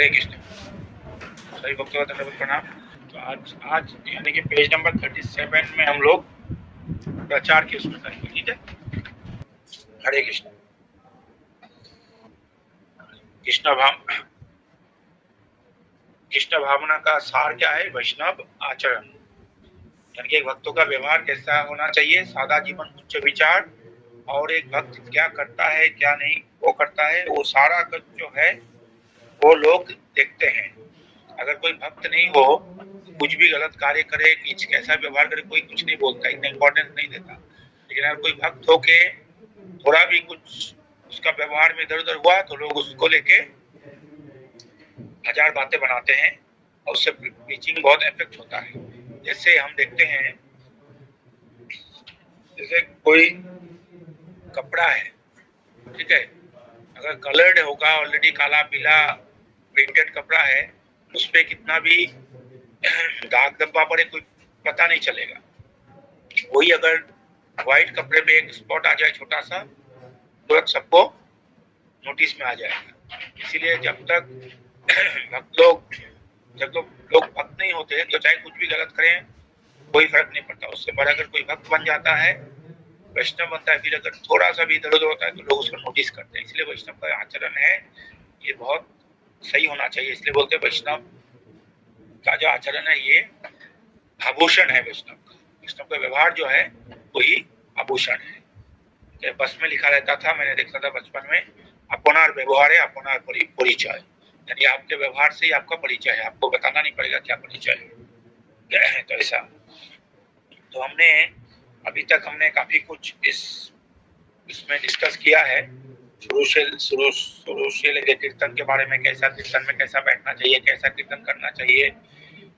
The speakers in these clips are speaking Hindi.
हरे कृष्ण। सभी भक्तों का दंडवत प्रणाम। तो आज यानी कि पेज नंबर 37 में हम लोग प्रचार की उसमें करेंगे, ठीक है। हरे कृष्ण। कृष्ण भावना का सार क्या है? वैष्णव आचरण, यानी कि एक भक्तों का व्यवहार कैसा होना चाहिए? सादा जीवन, उच्च विचार, और एक भक्त क्या करता है क्या नहीं वो करता है, वो सारा जो है वो लोग देखते हैं। अगर कोई भक्त नहीं हो, कुछ भी गलत कार्य करे, कैसा व्यवहार करे, कोई कुछ नहीं बोलता, इतना इम्पोर्टेंस नहीं देता। लेकिन अगर कोई भक्त होके थोड़ा भी कुछ उसका व्यवहार में इधर उधर हुआ तो लोग उसको लेके हजार बातें बनाते हैं और उससे प्रीचिंग बहुत इफेक्ट होता है। जैसे हम देखते हैं, जैसे कोई कपड़ा है, ठीक है, अगर कलर्ड होगा, ऑलरेडी काला पीला प्रिंटेड कपड़ा है, उस पर कितना भी दाग धब्बा पड़े कोई पता नहीं चलेगा। वही अगर व्हाइट कपड़े पे एक स्पॉट आ जाए छोटा सा, तुरंत सबको नोटिस में आ जाएगा। इसीलिए जब तक लोग भक्त नहीं होते तो चाहे कुछ भी गलत करें कोई फर्क नहीं पड़ता उससे। पर अगर कोई भक्त बन जाता है, वैष्णव बनता है, फिर अगर थोड़ा सा भी इधर उधर होता है तो लोग उसको नोटिस करते हैं। इसलिए वैष्णव का आचरण है ये बहुत सही होना चाहिए। इसलिए बोलते हैं वैष्णव का जो आचरण है ये आभूषण है। वैष्णव का व्यवहार जो है वही आभूषण है। बस में लिखा रहता था, मैंने देखा था बचपन में, अपनार व्यवहार है अपनार परिचय, यानी आपके व्यवहार से ही आपका परिचय है, आपको बताना नहीं पड़ेगा क्या परिचय है। तो ऐसा, तो हमने अभी तक काफी कुछ इसमें डिस्कस किया है। शुरू से लेकर कीर्तन के बारे में, कैसा कीर्तन में कैसा बैठना चाहिए, कैसा कीर्तन करना चाहिए,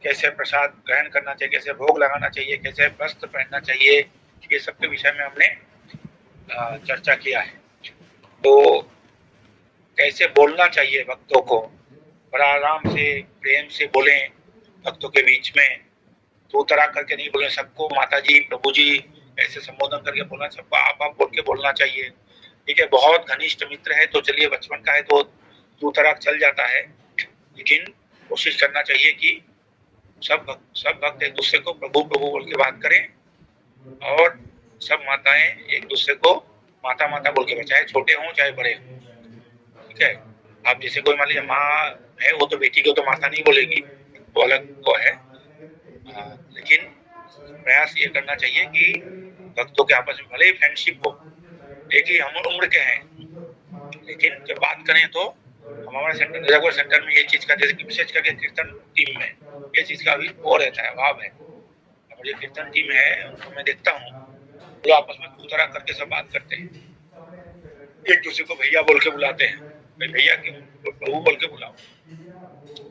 कैसे प्रसाद ग्रहण करना चाहिए, कैसे भोग लगाना चाहिए, कैसे वस्त्र पहनना चाहिए, ये सब के विषय में हमने चर्चा किया है। तो कैसे बोलना चाहिए भक्तों को, बड़ा आराम से प्रेम से बोलें भक्तों के बीच में, तू तरा करके नहीं बोले, सबको माता जी प्रभु जी ऐसे संबोधन करके बोलना, सबको आप बोल के बोलना चाहिए, ठीक है। बहुत घनिष्ठ मित्र है तो चलिए, बचपन का है तो तू तराक चल जाता है, लेकिन कोशिश करना चाहिए कि सब भक्त एक दूसरे को प्रभु प्रभु बोल के बात करें, और सब माताएं एक दूसरे को माता माता बोल के, चाहे छोटे हों चाहे बड़े हों, ठीक है। आप जैसे कोई मान लीजिए माँ है, वो तो बेटी को तो माता नहीं बोलेगी, वो अलग को है, लेकिन प्रयास ये करना चाहिए कि भक्तों के आपस में भले ही फ्रेंडशिप हो, एक ही हम उम्र के हैं, लेकिन जब बात करें तो हमारे सेंटर में ये चीज का, जैसे कि विशेष करके कीर्तन टीम में ये चीज का अभी वो रहता है, अभाव है। जो कीर्तन टीम है उनको मैं देखता हूँ, वो आपस में दो तरह करके सब बात करते हैं, एक दूसरे को भैया बोल के बुलाते हैं, भैया क्यों, प्रभु बोल के बुलाओ,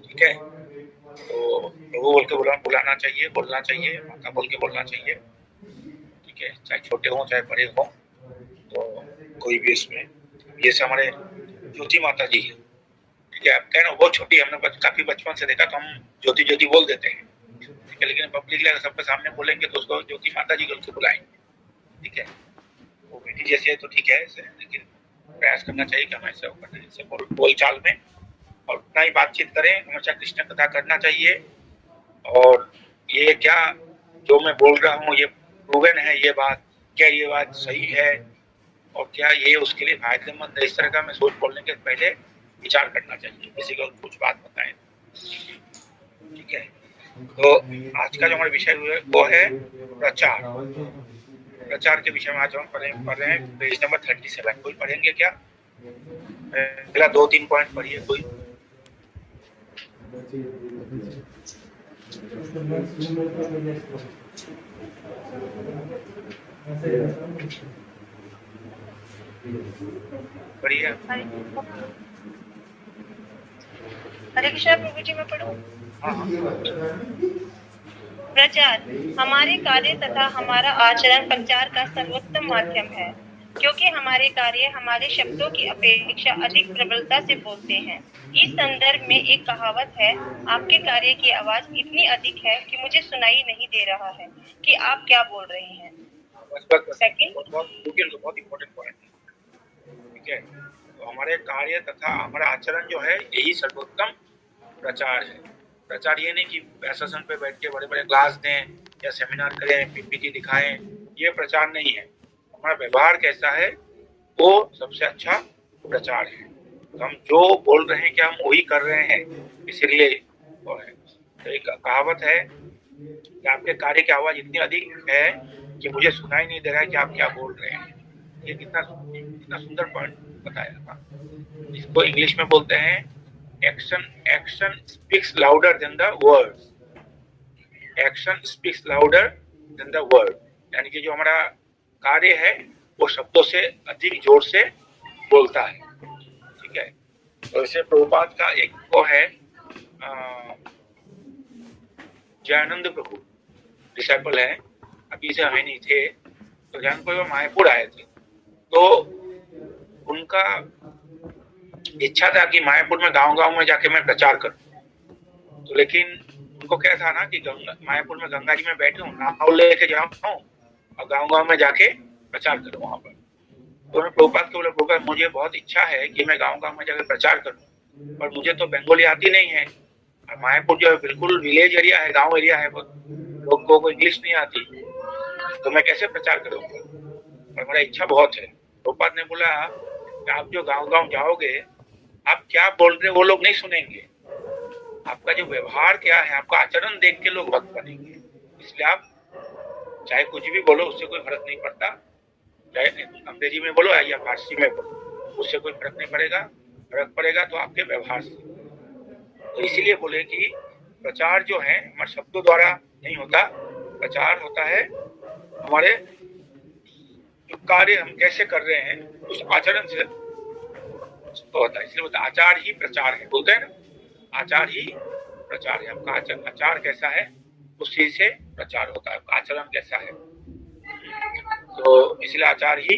ठीक है। तो प्रभु बोल के बुलाना चाहिए, बोलना चाहिए, माता बोल के बोलना चाहिए, ठीक है, चाहे छोटे हों चाहे बड़े हों, तो कोई भी इसमें, जैसे हमारे ज्योति माता जी है, ठीक है, आप कह रहे हो बहुत छोटी, हमने काफी बचपन से देखा तो हम ज्योति ज्योति बोल देते हैं, ठीक है, लेकिन पब्लिक अगर सबके सामने बोलेंगे तो उसको ज्योति माता जी बोल के बुलाएंगे, ठीक है। वो बेटी जैसे है तो ठीक है, लेकिन प्रयास करना चाहिए कि हम ऐसे बोल चाल में और उतना ही बातचीत करें, हमेशा कृष्ण कथा करना चाहिए। और ये क्या जो मैं बोल रहा हूँ ये प्रूवन है, ये बात क्या, ये बात सही है और क्या ये उसके लिए फायदेमंद है, इस तरह का मैं सोच बोलने के पहले विचार करना चाहिए, किसी को कुछ बात बताएं, ठीक है। तो आज का जो हमारा विषय वो है प्रचार। प्रचार के विषय में आज हम पढ़ रहे हैं पेज नंबर 37। कोई पढ़ेंगे क्या? पहला 2-3 पॉइंट पढ़िए कोई। बढ़िया। हरे कृष्ण प्रभु जी, मैं पढ़ूं? प्रचार हमारे कार्य तथा हमारा आचरण प्रचार का सर्वोत्तम माध्यम है, क्योंकि हमारे कार्य हमारे शब्दों की अपेक्षा अधिक प्रबलता से बोलते हैं। इस संदर्भ में एक कहावत है, आपके कार्य की आवाज इतनी अधिक है कि मुझे सुनाई नहीं दे रहा है कि आप क्या बोल रहे हैं। सेकंड, बहुत इम्पोर्टेंट पॉइंट, ठीक है। तो हमारे कार्य तथा हमारा आचरण जो है यही सर्वोत्तम प्रचार है। प्रचार ये नहीं कि प्रशासन पे बैठ के बड़े बड़े क्लास दें या सेमिनार करें, पीपीटी दिखाएं, ये प्रचार नहीं है। हमारा व्यवहार कैसा है वो सबसे अच्छा प्रचार है। तो हम जो बोल रहे हैं कि हम वही कर रहे हैं, इसीलिए वो है। तो एक कहावत है कि आपके कार्य की आवाज इतनी अधिक है कि मुझे सुनाई नहीं दे रहा है कि आप क्या बोल रहे हैं। ये कितना सुंदर पॉइंट बताया था। इसको इंग्लिश में बोलते हैं action speaks louder than the words. Action speaks louder than the word, यानी कि जो हमारा कार्य है वो शब्दों से अधिक जोर से बोलता है। ठीक है। तो इसे प्रभुपाद का एक वो है जयानंद प्रभु डिसाइपल है, अभी से हमें नहीं थे। तो जयानंद प्रभु मायापुर आए थे, तो उनका इच्छा था कि मायापुर में गांव में जाके मैं प्रचार करूं। तो लेकिन उनको क्या था ना कि मायापुर में गंगा जी में बैठे हूँ, नाव लेके जाऊँ और गांव में जाके प्रचार करूँ वहां पर। तो उन्होंने प्रभुपाद को बोला, प्रभुपाद मुझे बहुत इच्छा है कि मैं गांव में जाकर प्रचार करूँ, पर मुझे तो बंगाली आती नहीं है। और मायापुर जो है बिल्कुल विलेज एरिया है, गाँव एरिया है, लोगों को इंग्लिश नहीं आती, तो मैं कैसे प्रचार करूँगा। और मेरा इच्छा बहुत है। प्रभुपाद ने बोला कि आप जो गाँव जाओगे, आप क्या बोल रहे वो लोग नहीं सुनेंगे, आपका जो व्यवहार क्या है, आपका आचरण देख के लोग भक्त बनेंगे। इसलिए आप चाहे कुछ भी बोलो, उससे कोई फर्क नहीं पड़ता, चाहे अंग्रेजी में बोलो या फारसी में बोलो, उससे कोई फर्क नहीं पड़ेगा। फर्क पड़ेगा तो आपके व्यवहार से। तो इसीलिए बोले कि प्रचार जो है हमारे शब्दों द्वारा नहीं होता, प्रचार होता है हमारे जो कार्य हम कैसे कर रहे हैं उस आचरण से होता है। इसलिए बोलते आचार ही प्रचार है, बोलते हैं ना, आचार ही प्रचार है। आपका आचार कैसा है उस चीज से प्रचार होता है, आपका आचरण कैसा है। तो इसलिए आचार ही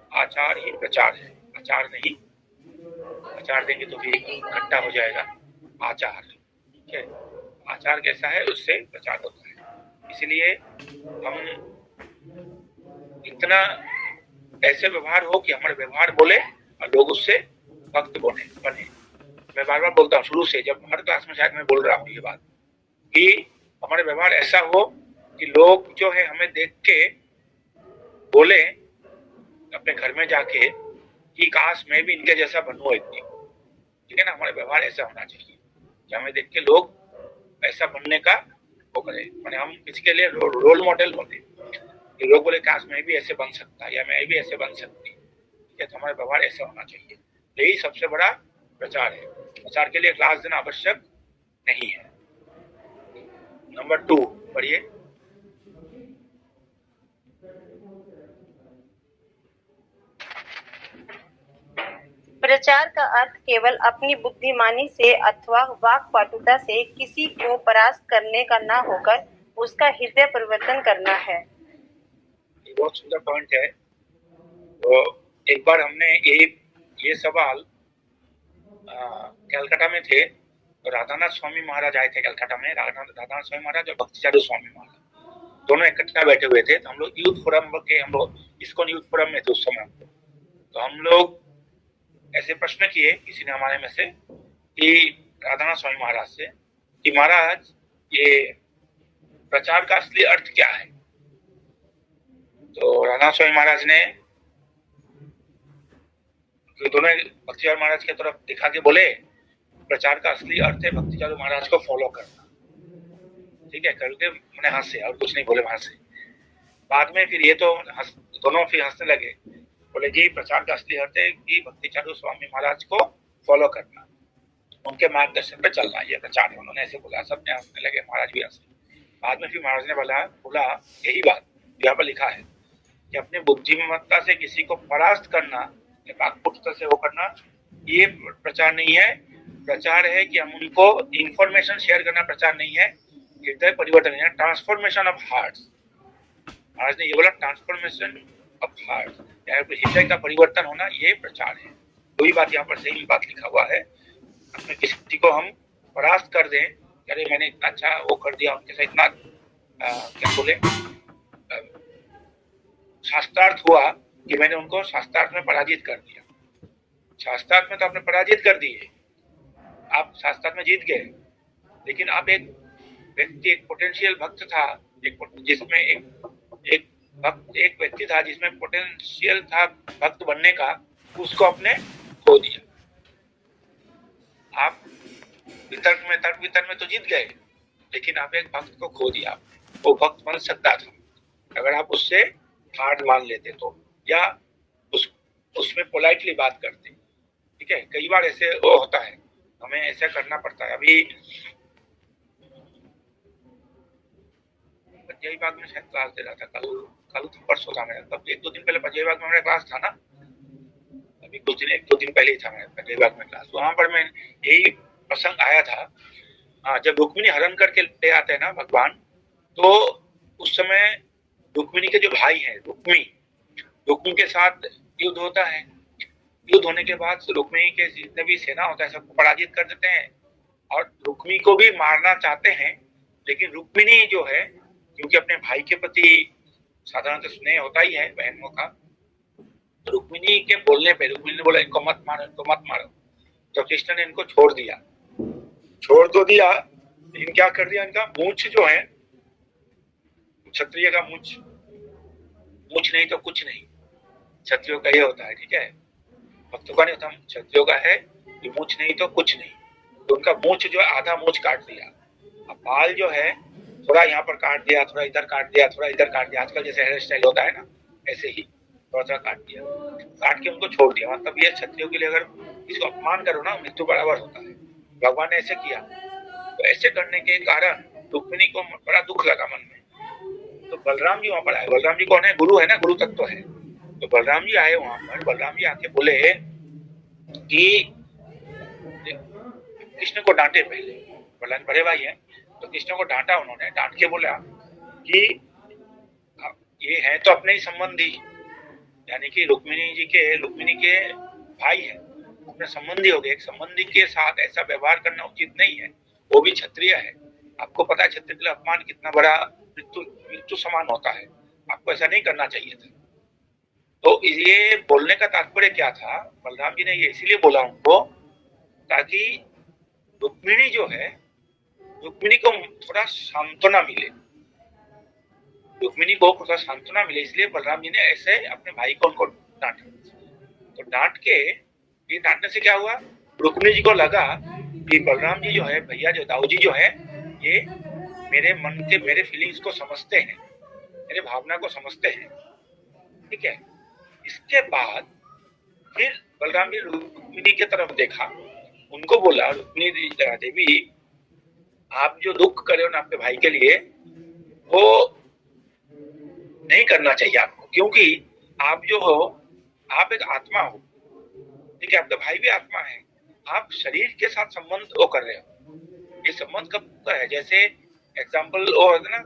प्रचार है, आचार नहीं। आचार देंगे तो फिर इकट्ठा हो जाएगा आचार। ठीक है, आचार कैसा है उससे प्रचार होता है। इसलिए हम इतना ऐसे व्यवहार हो कि हमारे व्यवहार बोले और लोग उससे भक्त बने। मैं बार बार बोलता हूँ शुरू से, जब हर क्लास में शायद मैं बोल रहा हूँ ये बात, कि हमारे व्यवहार ऐसा हो कि लोग जो है हमें देख के बोले अपने घर में जाके कि काश मैं भी इनके जैसा बनूं एक दिन। ठीक है ना, हमारे व्यवहार ऐसा होना चाहिए कि हमें देख के लोग ऐसा बनने का वो करें, मैंने हम किसी के लिए रोल मॉडल बने कि लोग बोले काश मैं भी ऐसे बन सकता या मैं भी ऐसे बन सकती। ठीक है, तो हमारा व्यवहार ऐसा होना चाहिए। यही सबसे बड़ा प्रचार है। प्रचार के लिए क्लास देना आवश्यक नहीं है। नंबर 2 पढ़िए। प्रचार का अर्थ केवल अपनी बुद्धिमानी से अथवा वाक्पटुता से किसी को परास्त करने का न होकर उसका हृदय परिवर्तन करना है। बहुत सुंदर पॉइंट है। तो एक बार हमने ये सवाल कलकत्ता में थे, तो राधानाथ स्वामी महाराज आए थे कलकत्ता में। राधानाथ स्वामी महाराज और भक्तिचार्य स्वामी महाराज दोनों इकट्ठा बैठे हुए थे। तो हम लोग यूथ फोरम के, हम लोग इस्कॉन यूथ फोरम में थे उस समय। तो हम लोग ऐसे प्रश्न किए किसी ने हमारे में से कि राधानाथ स्वामी महाराज से कि महाराज ये प्रचार का असली अर्थ क्या है। तो राधानाथ स्वामी महाराज ने दोनों भक्तिचार्य महाराज की तरफ दिखा के बोले प्रचार का असली अर्थ है भक्तिचार्य महाराज को फॉलो करना। ठीक है, करके मैंने हंसे और कुछ नहीं बोले वहां से। बाद में फिर ये तो दोनों फिर हंसने लगे, बोले जी प्रचार का असली अर्थ है कि भक्तिचार्य स्वामी महाराज को फॉलो करना, उनके मार्गदर्शन पे चलना, ये प्रचार है। उन्होंने ऐसे बोला, सब ने हंसने लगे, महाराज भी हंसे। बाद में फिर महाराज ने बोला यही बात यहाँ पर लिखा है कि अपनी बुद्धिमत्ता से किसी को परास्त करना, वाक्पटुता से वो करना, ये प्रचार नहीं है। प्रचार है कि हम उनको इंफॉर्मेशन शेयर करना प्रचार नहीं है। हृदय परिवर्तन है, ट्रांसफॉर्मेशन ऑफ हार्ट। महाराज ने ये बोला ट्रांसफॉर्मेशन ऑफ हार्ट, हृदय का परिवर्तन होना, ये प्रचार है। वही बात यहाँ पर सही बात लिखा हुआ है। अपने किसी को हम परास्त कर दें, अरे मैंने इतना अच्छा वो कर दिया, उनके साथ इतना क्या बोले शास्त्रार्थ हुआ कि मैंने उनको शास्त्रार्थ में पराजित कर दिया। शास्त्रार्थ में तो आपने पराजित कर दिए, आप साथ साथ में जीत गए। लेकिन अब एक व्यक्ति, एक पोटेंशियल भक्त था, जिसमें एक व्यक्ति था जिसमें पोटेंशियल था भक्त बनने का, उसको आपने खो दिया। आप तर्क वितर्क में तो जीत गए, लेकिन आप एक भक्त को खो दिया। वो भक्त बन सकता था अगर आप उससे हार मान लेते तो, या उसमें पोलाइटली बात करते। ठीक है, कई बार ऐसे वो होता है, हमें ऐसा करना पड़ता है। अभी पंजाबी बाग में शायद क्लास दे रहा था, कल परसों था मेरा, तब 1-2 दिन पहले पंजाबी बाग में मेरा क्लास था ना, अभी कुछ दिन 1-2 दिन पहले ही था मेरा पंजाबी बाग में क्लास। वहां पर मैं यही प्रसंग आया था। हाँ, जब रुक्मिणी हरण करके ले आते हैं ना भगवान, तो उस समय रुक्मिणी के जो भाई हैं, रुक्मी के साथ युद्ध होता है। युद्ध होने के बाद रुक्मिणी के जितने भी सेना होता है सबको पराजित कर देते हैं, और रुक्मिणी को भी मारना चाहते हैं। लेकिन रुक्मिणी जो है, क्योंकि अपने भाई के प्रति साधारणतः स्नेह होता ही है बहनों का, तो रुक्मिणी के बोलने पे रुक्मिणी ने बोला इनको मत मारो, इनको मत मारो। तो कृष्ण ने इनको छोड़ तो दिया, लेकिन क्या कर दिया, इनका मूंछ जो है, क्षत्रिय का मूंछ नहीं तो कुछ नहीं, क्षत्रियों का ये होता है। ठीक है, भक्तों का नहीं होता, क्षत्रियों का है कि मूंछ नहीं तो कुछ नहीं। तो उनका मूंछ जो है, आधा मूंछ काट दिया। अब बाल जो है थोड़ा यहाँ पर काट दिया, थोड़ा इधर काट दिया, थोड़ा इधर काट दिया, आजकल जैसे हेयर स्टाइल होता है ना, ऐसे ही थोड़ा काट दिया, काट के उनको छोड़ दिया। मतलब ये क्षत्रियों के लिए अगर इसको अपमान करो ना, मृत्यु बराबर होता है। भगवान ने ऐसे किया। तो ऐसे करने के कारण रुक्मिणी को बड़ा दुख लगा मन में। तो बलराम जी वहां पर आए। बलराम जी कौन है? गुरु है ना, गुरु तत्व है। तो बलराम जी आए वहां पर। बलराम जी आके बोले कि कृष्ण को डांटे पहले, बलराम बड़े भाई हैं, तो कृष्ण को डांटा उन्होंने। डांट के बोला कि ये है तो अपने ही संबंधी, यानी कि रुक्मिणी के भाई है, अपने संबंधी हो गए। एक संबंधी के साथ ऐसा व्यवहार करना उचित नहीं है, वो भी क्षत्रिय है। आपको पता है क्षत्रिय के लिए अपमान कितना बड़ा मृत्यु समान होता है, आपको ऐसा नहीं करना चाहिए था। तो ये बोलने का तात्पर्य क्या था? बलराम जी ने ये इसीलिए बोला उनको ताकि रुक्मिणी जो है, रुक्मिणी को थोड़ा सांत्वना मिले, रुक्मिणी को थोड़ा सांत्वना मिले, इसलिए बलराम जी ने ऐसे अपने भाई को उनको डांटा। तो डांट के, ये डांटने से क्या हुआ, रुक्मिणी जी को लगा कि बलराम जी जो है, भैया जो दाऊ जी जो है, ये मेरे मन के, मेरे फीलिंग्स को समझते हैं, मेरे भावना को समझते हैं। ठीक है, इसके बाद फिर बलराम जी रुक्मिणी की तरफ देखा, उनको बोला, रुक्मिणी देवी आप जो दुख करे हो ना आपके भाई के लिए, वो नहीं करना चाहिए आपको, क्योंकि आप जो हो, आप एक आत्मा हो। ठीक है, आपका भाई भी आत्मा है। आप शरीर के साथ संबंध वो कर रहे हो। ये संबंध कब का है? जैसे एग्जाम्पल वो है ना,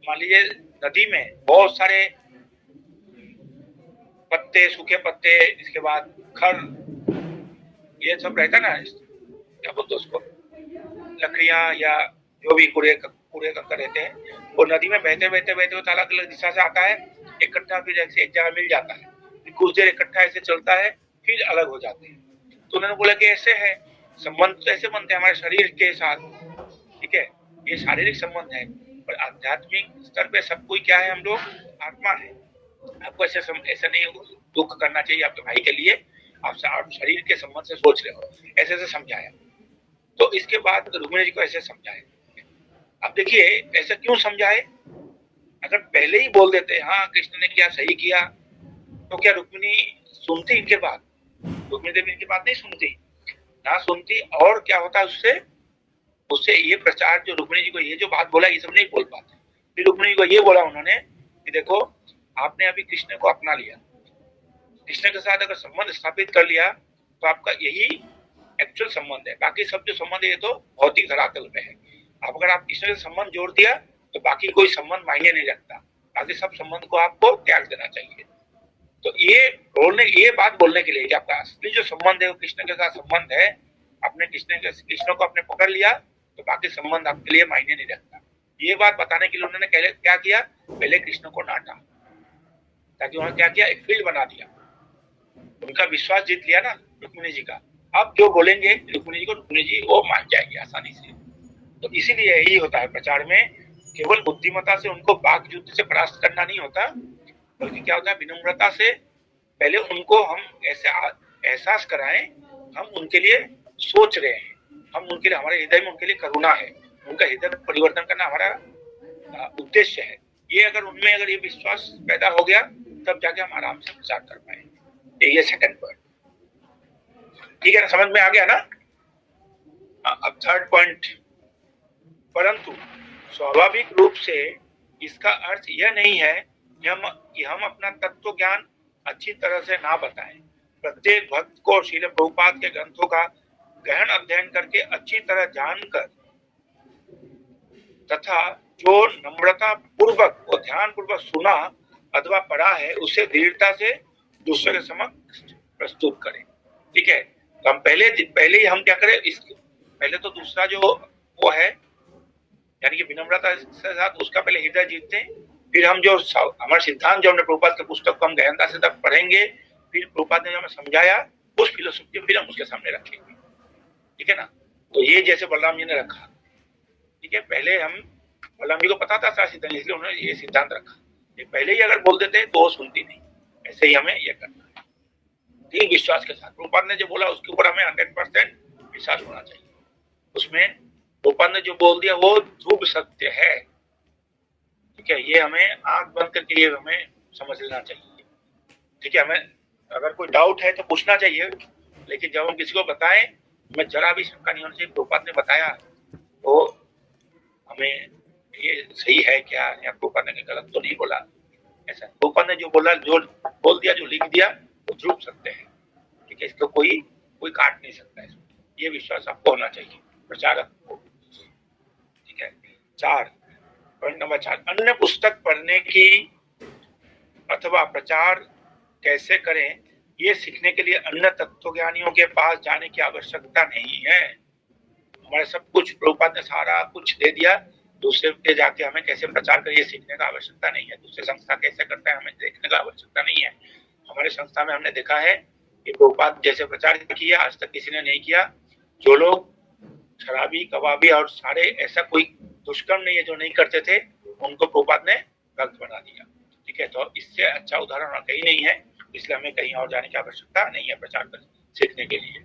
मान लीजिए नदी में बहुत सारे पत्ते, सूखे पत्ते, इसके बाद खर, ये सब रहता ना, क्या बोलते उसको, लकड़ियां या जो भी कूड़े कंकर रहते हैं, वो नदी में बहते अलग अलग दिशा से आता है, इकट्ठा फिर ऐसे एक जगह मिल जाता है, फिर कुछ देर इकट्ठा ऐसे चलता है, फिर अलग हो जाते हैं। तो उन्होंने बोला कि ऐसे है संबंध, तो ऐसे बनते हैं हमारे शरीर के साथ। ठीक है, ये शारीरिक संबंध है, पर आध्यात्मिक स्तर पे सब कोई क्या है, हम लोग आत्मा है। आपको ऐसा नहीं दुख करना चाहिए आपके भाई के लिए, आप शरीर के संबंध से सोच रहे हो, ऐसे समझाया। तो इसके बाद रुक्मिणी जी को ऐसे समझाए। अब देखिए ऐसा क्यों समझाए? अगर पहले ही बोल देते हाँ कृष्ण ने क्या सही किया, तो क्या रुक्मिणी सुनती इनके बात? रुक्मिणी देवी इनकी बात नहीं सुनती, ना सुनती। और क्या होता है उससे ये प्रचार, जो रुक्मिणी जी को ये जो बात बोला, ये सब नहीं बोल पाते। फिर रुक्मिणी जी को ये बोला उन्होंने कि देखो, आपने अभी कृष्ण को अपना लिया, कृष्ण के साथ अगर संबंध स्थापित कर लिया, तो आपका यही एक्चुअल संबंध है। बाकी सब जो संबंध है ये तो भौतिक धरातल में है। अगर आप कृष्ण से संबंध जोड़ दिया, तो बाकी कोई संबंध मायने नहीं रखता। बाकी सब संबंध को आपको त्याग देना चाहिए। तो ये बात बोलने के लिए कि आपका असली जो संबंध है वो कृष्ण के साथ संबंध है, आपने कृष्ण को अपने पकड़ लिया, तो बाकी संबंध आपके लिए मायने नहीं रखता। ये बात बताने के लिए उन्होंने क्या किया, पहले कृष्ण को डांटा, ताकि उन्होंने क्या किया, एक फील्ड बना दिया, उनका विश्वास जीत लिया ना रुक्मिणी जी का। आप जो बोलेंगे रुक्मिणी जी को, रुक्मिणी जी वो मान जाएगी आसानी से। तो इसीलिए यही होता है प्रचार में, केवल बुद्धिमत्ता से उनको वाक युद्ध से परास्त करना नहीं होता, बल्कि क्या होता है, विनम्रता से पहले उनको हम ऐसे एहसास कराएं, हम उनके लिए सोच रहे हैं, हम उनके लिए, हमारे हृदय में उनके लिए करुणा है, उनका हृदय परिवर्तन करना हमारा उद्देश्य है। ये अगर उनमें अगर ये विश्वास पैदा हो गया, तब जाके हम आराम से प्रचार कर पाएंगे। ये सेकंड पॉइंट, ठीक है ना, समझ में आ गया ना। अब थर्ड पॉइंट, परंतु स्वाभाविक रूप से इसका अर्थ यह नहीं है कि हम अपना तत्व ज्ञान अच्छी तरह से ना बताएं। प्रत्येक भक्त को श्रील प्रभुपाद के ग्रंथों का गहन अध्ययन करके अच्छी तरह जानकर तथा जो नम्रता पूर्वक और ध्यान पूर्वक सुना अथवा पढ़ा है, उसे दृढ़ता से दूसरे के समक्ष प्रस्तुत करें। ठीक है, तो हम पहले ही हम क्या करें, पहले तो दूसरा जो वो है, यानी कि विनम्रता के साथ उसका पहले हृदय जीतते हैं, फिर हम जो हमारे सिद्धांत जो हमने प्रभुपाद के पुस्तक को हम गहनता से तब पढ़ेंगे, फिर प्रभुपाद ने जो हमें समझाया उस फिलोसफी को फिर हम उसके सामने रखेंगे। ठीक है ना, तो ये जैसे बलराम जी ने रखा, ठीक है, पहले हम, बलराम जी को पता था सारा सिद्धांत, इसलिए उन्होंने ये सिद्धांत रखा। ये पहले ही अगर बोल देते तो वो सुनती नहीं, ऐसे ही हमें ये करना है, ठीक, विश्वास के साथ। प्रभुपाद ने जो बोला उसके ऊपर हमें 100% विश्वास होना चाहिए। उसमें प्रभुपाद ने जो बोल दिया वो ध्रुव सत्य है। ठीक है, ये हमें आंख बंद करके ये हमें समझ लेना चाहिए। ठीक है, हमें अगर कोई डाउट है तो पूछना चाहिए, लेकिन जब हम किसी को बताएं हमें जरा भी शंका नहीं होनी चाहिए, प्रभुपाद ने बताया तो हमें ये सही है क्या, या प्रभुपाद ने गलत तो नहीं बोला, ऐसा। प्रभुपाद ने जो बोला, जो बोल दिया, जो लिख दिया, वो ध्रुव सत्य है। ठीक है, इसको कोई काट नहीं सकता है, ये विश्वास आपको होना चाहिए प्रचारक को। ठीक है, 4 पॉइंट नंबर 4, अन्य पुस्तक पढ़ने की अथवा प्रचार कैसे करें ये सीखने के लिए अन्य तत्वज्ञानियों के पास जाने की आवश्यकता नहीं है। हमारे सब कुछ प्रभुपाद ने सारा कुछ दे दिया, दूसरे पे जाके हमें कैसे प्रचार करिए सीखने का आवश्यकता नहीं है। दूसरे संस्था कैसे करता है हमें देखने का आवश्यकता नहीं है। हमारे संस्था में हमने देखा है कि प्रभुपाद जैसे प्रचार किया आज तक किसी ने नहीं किया। जो लोग शराबी, कबाबी और सारे, ऐसा कोई दुष्कर्म नहीं है जो नहीं करते थे, उनको प्रभुपाद ने भक्त बना दिया। ठीक है, तो इससे अच्छा उदाहरण कहीं नहीं है, इसलिए हमें कहीं और जाने की आवश्यकता नहीं है प्रचार कर सीखने के लिए।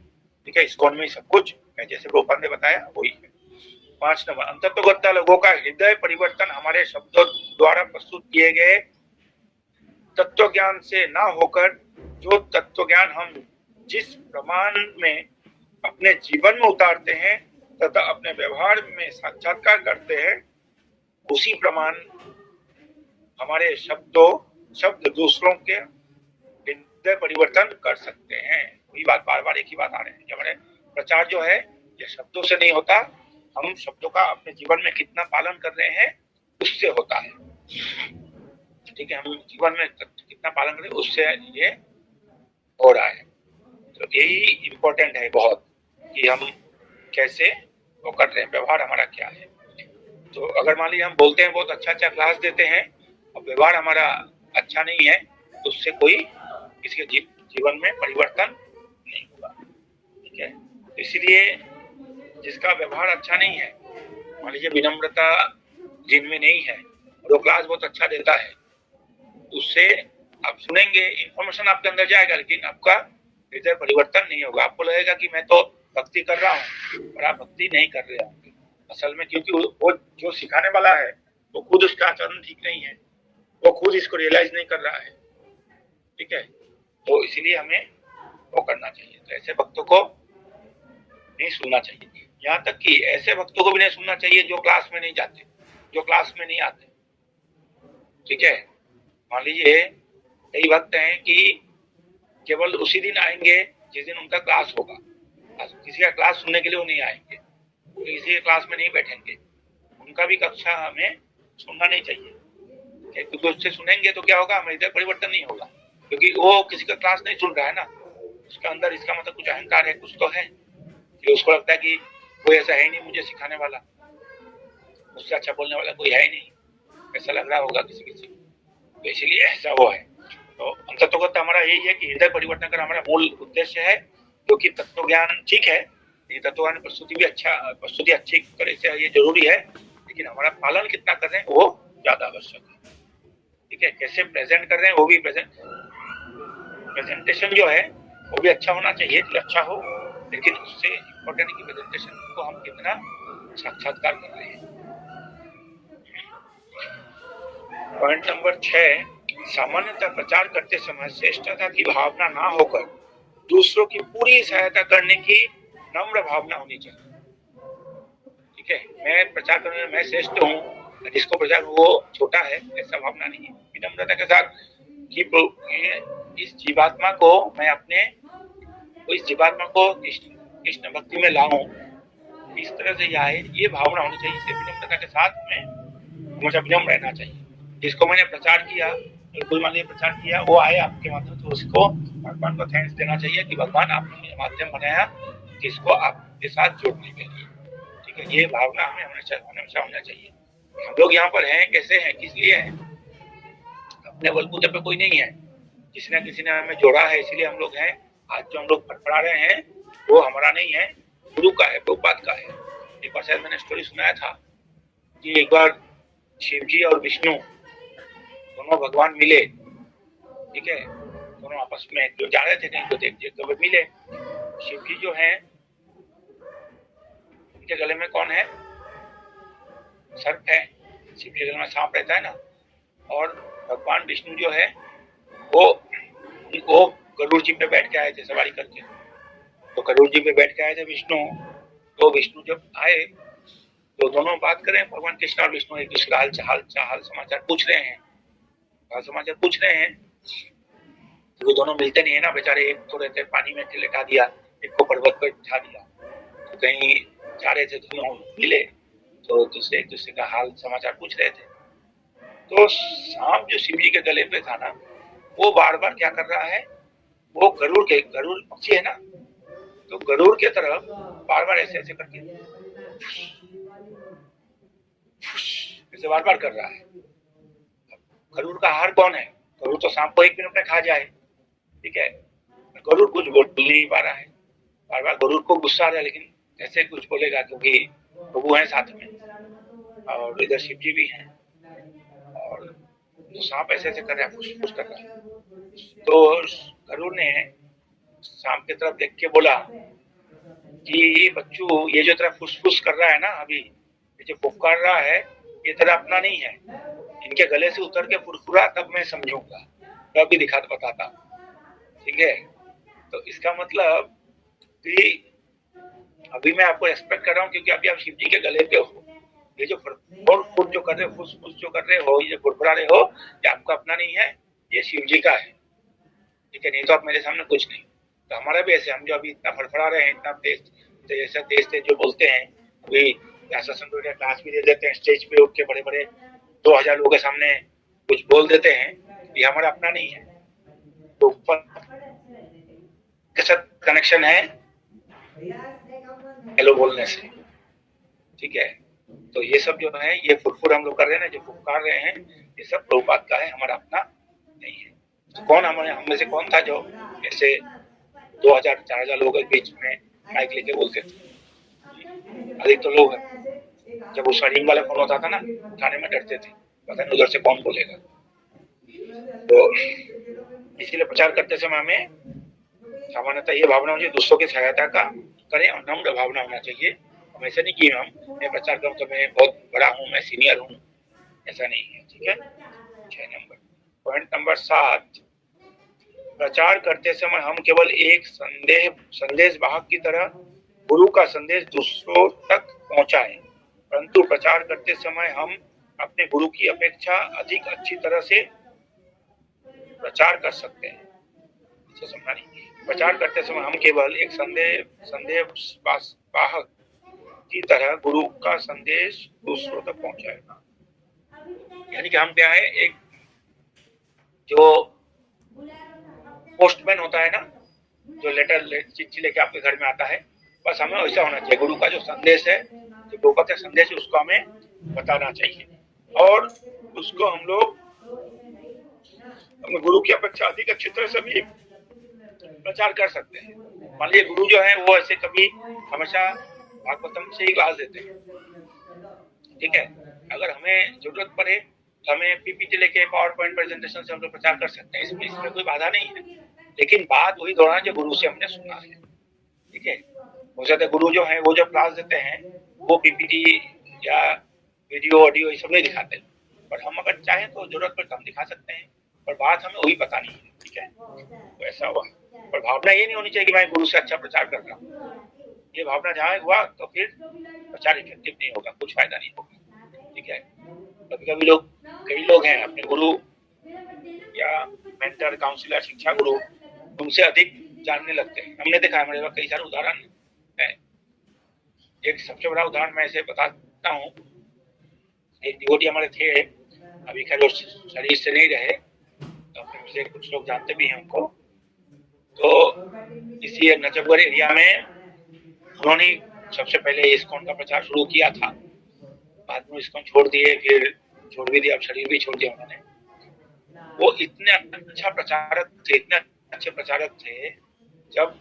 ठीक है, इस्कॉन में सब कुछ है जैसे प्रभुपाद ने बताया वही है। 5 नंबर, अंतत्वगता लोगों का हृदय परिवर्तन हमारे शब्दों द्वारा प्रस्तुत किए गए तत्व ज्ञान से ना होकर जो तत्व ज्ञान हम जिस प्रमाण में अपने जीवन में उतारते हैं तथा अपने व्यवहार में साक्षात्कार करते हैं, उसी प्रमाण हमारे शब्द दूसरों के हृदय परिवर्तन कर सकते हैं। वही बात, बार बार एक ही बात आ रहे हैं कि हमारे प्रचार जो है ये शब्दों से नहीं होता, हम शब्दों का अपने जीवन में कितना पालन कर रहे हैं उससे होता है। ठीक है, हम जीवन में कितना पालन कर रहे हैं उससे ये हो रहा है। तो यही इम्पोर्टेंट है बहुत कि हम कैसे वो कर रहे हैं, व्यवहार हमारा क्या है। तो अगर मान लीजिए हम बोलते हैं, बहुत अच्छा क्लास देते हैं और व्यवहार हमारा अच्छा नहीं है, तो उससे कोई किसी के जीवन में परिवर्तन नहीं होगा। ठीक है, इसलिए जिसका व्यवहार अच्छा नहीं है, मान लीजिए विनम्रता जिनमें नहीं है, वो क्लास बहुत अच्छा देता है, उससे आप सुनेंगे, इंफॉर्मेशन आपके अंदर जाएगा, लेकिन आपका हृदय परिवर्तन नहीं होगा। आपको लगेगा कि मैं तो भक्ति कर रहा हूँ, पर आप भक्ति नहीं कर रहे होंगे असल में, क्योंकि वो जो सिखाने वाला है वो खुद उसका आचरण ठीक नहीं है, वो खुद इसको रियलाइज नहीं कर रहा है। ठीक है, तो इसीलिए हमें वो करना चाहिए। तो ऐसे भक्तों को नहीं सुनना चाहिए, यहाँ तक कि ऐसे भक्तों को भी नहीं सुनना चाहिए जो क्लास में नहीं जाते, जो क्लास में नहीं आते। ठीक है, मान लीजिए कई भक्त हैं कि केवल उसी दिन आएंगे जिस दिन उनका क्लास होगा, किसी का क्लास सुनने के लिए वो नहीं आएंगे, किसी क्लास में नहीं बैठेंगे, उनका भी कक्षा हमें सुनना नहीं चाहिए। क्योंकि उससे सुनेंगे तो क्या होगा, हमें हृदय परिवर्तन नहीं होगा, क्योंकि वो किसी का क्लास नहीं सुन रहा है ना, उसका अंदर इसका मतलब कुछ अहंकार है, कुछ तो है कि उसको लगता है कि कोई ऐसा है नहीं मुझे सिखाने वाला, मुझसे अच्छा बोलने वाला कोई है ही नहीं, ऐसा लग रहा होगा किसी तो इसलिए ऐसा वो है। तो अंततोगत हमारा यही है कि हृदय परिवर्तन का हमारा मूल उद्देश्य है क्योंकि तत्व ज्ञान ठीक है, ये तत्व ज्ञान प्रस्तुति अच्छी तरह से ये जरूरी है, लेकिन हमारा पालन कितना कर रहे हैं वो ज्यादा आवश्यक है। ठीक है, कैसे प्रेजेंट कर रहे हैं वो भी प्रेजेंटेशन जो है वो भी अच्छा होना चाहिए, अच्छा हो, लेकिन उससे इम्पोर्टेंट है कि प्रेजेंटेशन को हम कितना साक्षात्कार कर रहे हैं। पॉइंट नंबर 6, सामान्यतः प्रचार करते समय श्रेष्ठता की भावना ना होकर दूसरों की पूरी सहायता करने की नम्र भावना होनी चाहिए। ठीक है, मैं प्रचार करने में मैं श्रेष्ठ हूँ, जिसको प्रचार वो छोटा है, ऐसा भावना नहीं है। विनम्रता के साथ कि इस जीवात्मा को मैं अपने इस जीवात्मा को कृष्ण भक्ति में लाऊं, इस तरह से ये भावना होनी चाहिए। इसे विनम्रता के साथ में हमेशा विनम्र रहना चाहिए। जिसको मैंने प्रचार किया, कोई मान लीजिए प्रचार किया, वो आए आपके माध्यम से, उसको भगवान को थैंक्स देना चाहिए कि भगवान आपने माध्यम बनाया जिसको आपके साथ जोड़ने के लिए। ठीक है, ये भावना हमें हमेशा होना चाहिए। हम लोग यहाँ पर हैं, कैसे हैं, किस लिए हैं? अपने बलबूते पे कोई नहीं है, किसी न किसी ने हमें जोड़ा है, इसलिए हम लोग हैं। आज जो हम लोग फटफड़ा रहे हैं वो हमारा नहीं है, गुरु का है, प्रभुपाद का है। एक बार शायद मैंने स्टोरी सुनाया था कि एक बार शिव जी और विष्णु दोनों भगवान मिले। ठीक है, दोनों आपस में जो जा रहे थे कहीं तो देख मिले। शिव जी जो है, उनके गले में कौन है? सर्प है। शिव जी गले में सांप रहता है ना। और भगवान विष्णु जो है वो उनको गरुड़ जी पे बैठ के आए थे सवारी करके। तो गरुड़ जी पे बैठ के आए थे विष्णु। तो विष्णु जब आए तो दोनों बात करें, भगवान कृष्ण और विष्णु एक दूसरे हाल समाचार पूछ रहे हैं। तो दोनों मिलते नहीं है ना बेचारे। एक तो रहते पानी में लिटा दिया, एक को पर्वत पर बिठा दिया। तो कहीं जा रहे थे, दोनों मिले तो दूसरे एक दूसरे का हाल समाचार पूछ रहे थे। तो सांप जो शिव जी के गले पे था ना, वो बार बार क्या कर रहा है, वो गरुड़ पक्षी है ना, तो गरुड़ के तरफ बार बार ऐसे ऐसे करके ऐसे बार बार कर रहा है। गरुड़ का आहार कौन है? गरुड़ तो सांप को एक मिनट में खा जाए। ठीक है, गरुड़ कुछ बोल नहीं पा रहा है। बार बार गरुड़ को गुस्सा आ रहा है, लेकिन कैसे कुछ बोलेगा, क्योंकि प्रभु है साथ में और इधर शिव जी भी हैं। और तो सांप ऐसे ऐसे कर रहा है, फुस कर रहा है। तो गरुड़ ने सांप की तरफ देख के बोला कि बच्चू, ये जो तेरा फुसफुस कर रहा है ना, अभी ये जो फुफकार रहा है, ये तेरा अपना नहीं है। इनके गले से उतर के फुरफुरा, तब मैं समझूंगा, तब भी बताता। ठीक है, तो इसका मतलब कि अभी मैं आपको रेस्पेक्ट कर रहा हूँ क्योंकि अभी आप शिव जी के गले पे हो। ये जो फुट जो कर रहे हो, फुसफुस जो कर रहे हो, ये फुरफुरा रहे हो, ये आपका अपना नहीं है, ये शिव जी का है। ठीक है, नहीं तो आप मेरे सामने कुछ नहीं। तो हमारा भी ऐसे, हम जो अभी इतना फड़फड़ा रहे हैं, इतना तेज जो बोलते हैं, कोई क्लास भी दे देते हैं, स्टेज पे उठ के बड़े बड़े 2000 लोगों के सामने कुछ बोल देते हैं, ये हमारा अपना नहीं है। तो ऊपर के साथ कनेक्शन है हेलो बोलने से। ठीक है, तो ये सब जो है, ये फुरफुर हम लोग कर रहे हैं ना, जो फुफकार रहे हैं, ये सब प्रभुपाद का है, हमारा अपना नहीं है। तो कौन हम में से कौन था जो ऐसे 2000-4000 लोगों के बीच में माइक लेके बोलते थे? अधिक तो लोग जब उस रिंग वाला फोन होता था ना, थाने में डरते थे, पता नहीं उधर से कौन बोलेगा। तो इसीलिए प्रचार करते समय हमें सामान्यतः ये भावना होनी चाहिए, दूसरों की सहायता का करें और नम्र भावना होना चाहिए। हम ऐसा नहीं कि मैं प्रचार करूं तो मैं बहुत बड़ा हूं, मैं सीनियर हूं, ऐसा नहीं है। ठीक है, 6 नंबर। पॉइंट नंबर 7, प्रचार करते समय हम केवल एक संदेश वाहक की तरह गुरु का संदेश दूसरों तक पहुंचाएं, परंतु प्रचार करते समय हम अपने गुरु की अपेक्षा अधिक अच्छी तरह से प्रचार कर सकते हैं। इसे समझना नहीं। प्रचार करते समय हम केवल एक संदेश वाहक की तरह गुरु का संदेश दूसरों तक पहुंचाएं। यानी कि हम क्या है, एक जो पोस्टमैन होता है ना, जो चिट्ठी लेके आपके घर में आता है, बस हमें वैसा होना चाहिए। गुरु का जो संदेश है, जो प्रभुपाद का संदेश है, उसको हमें बताना चाहिए और उसको हम लोग गुरु की अपेक्षा अधिक अच्छी तरह से भी प्रचार कर सकते हैं। मान लीजिए गुरु जो है वो ऐसे कभी हमेशा भागवतम से ही क्लास देते हैं, ठीक है। अगर हमें जरूरत पड़े तो हमें पीपीटी लेके पावर पॉइंट प्रेजेंटेशन से हम लोग प्रचार कर सकते हैं, इसमें कोई बाधा नहीं है। लेकिन बात वही दोहराना जो गुरु से हमने सुना है, ठीक है। हो सकता है गुरु जो है वो जो क्लास देते हैं वो पीपीटी या वीडियो ऑडियो ये सब नहीं दिखाते, पर हम अगर चाहें तो जरूरत पर हम दिखा सकते हैं, पर बात हमें वही बतानी है, ठीक है। तो ऐसा हुआ, पर भावना ये नहीं होनी चाहिए कि मैं गुरु से अच्छा प्रचार कर रहा हूँ। ये भावना जहाँ हुआ तो फिर प्रचार इफेक्टिव नहीं होगा, कुछ फायदा नहीं होगा, ठीक है। कभी कभी कई लोग हैं अपने गुरु या मेंटर, काउंसलर, शिक्षा गुरु उनसे अधिक जानने लगते हैं। हमने देखा हमारे पास कई सारे उदाहरण है। एक सबसे बड़ा उदाहरण मैं ऐसे बताता हूँ। एक डिवोटी हमारे थे, अभी खैर वो शरीर से नहीं रहे, तो हमसे कुछ लोग जानते भी हैं उनको। तो इसी नजफगढ़ एरिया में उन्होंने सबसे पहले इस्कॉन का प्रचार शुरू किया था। बाद में इस्कॉन छोड़ दिए, फिर छोड़ भी दिया, अब शरीर भी छोड़ दिया उन्होंने। वो इतने अच्छा प्रचारक थे, इतने अच्छे प्रचारक थे, जब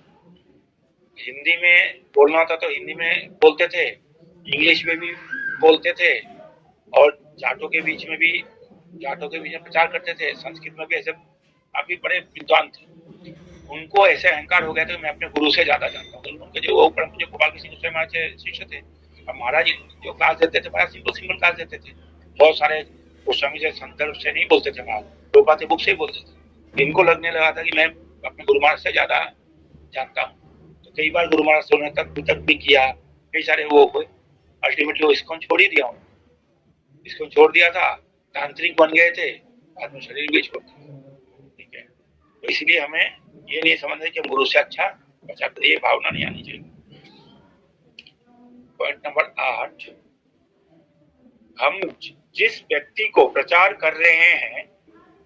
हिंदी में बोलना होता तो हिंदी में बोलते थे, इंग्लिश में भी बोलते थे, और जाटों के बीच में प्रचार करते थे, संस्कृत में भी ऐसे काफी बड़े विद्वान थे। उनको ऐसे अहंकार हो गया था कि मैं अपने गुरु से ज्यादा जानता हूँ। उनके जो परम पूज्य गोपाल कृष्ण गोस्वामी महाराज के शिष्य थे, और महाराज जो क्लास देते थे बड़ा सिंपल क्लास देते थे, बहुत सारे गोस्वामी से संदर्भ से नहीं बोलते थे, महाराज दो बातें बुक से ही बोलते थे। इनको लगने लगा था कि मैं अपने गुरु महाराज से ज्यादा जानता हूँ। तो कई बार गुरु महाराज से उन्हें तक भी किया, कई सारे वो हुए, अल्टीमेटली वो इस्कॉन छोड़ ही दिया। इसको छोड़ दिया था, तांत्रिक बन गए थे, बाद में शरीर भी छोड़ दिया, ठीक है। तो इसलिए हमें ये नहीं समझना कि हम गुरु से अच्छा बचा कर, ये भावना नहीं आनी चाहिए। पॉइंट नंबर 8, हम जिस व्यक्ति को प्रचार कर रहे हैं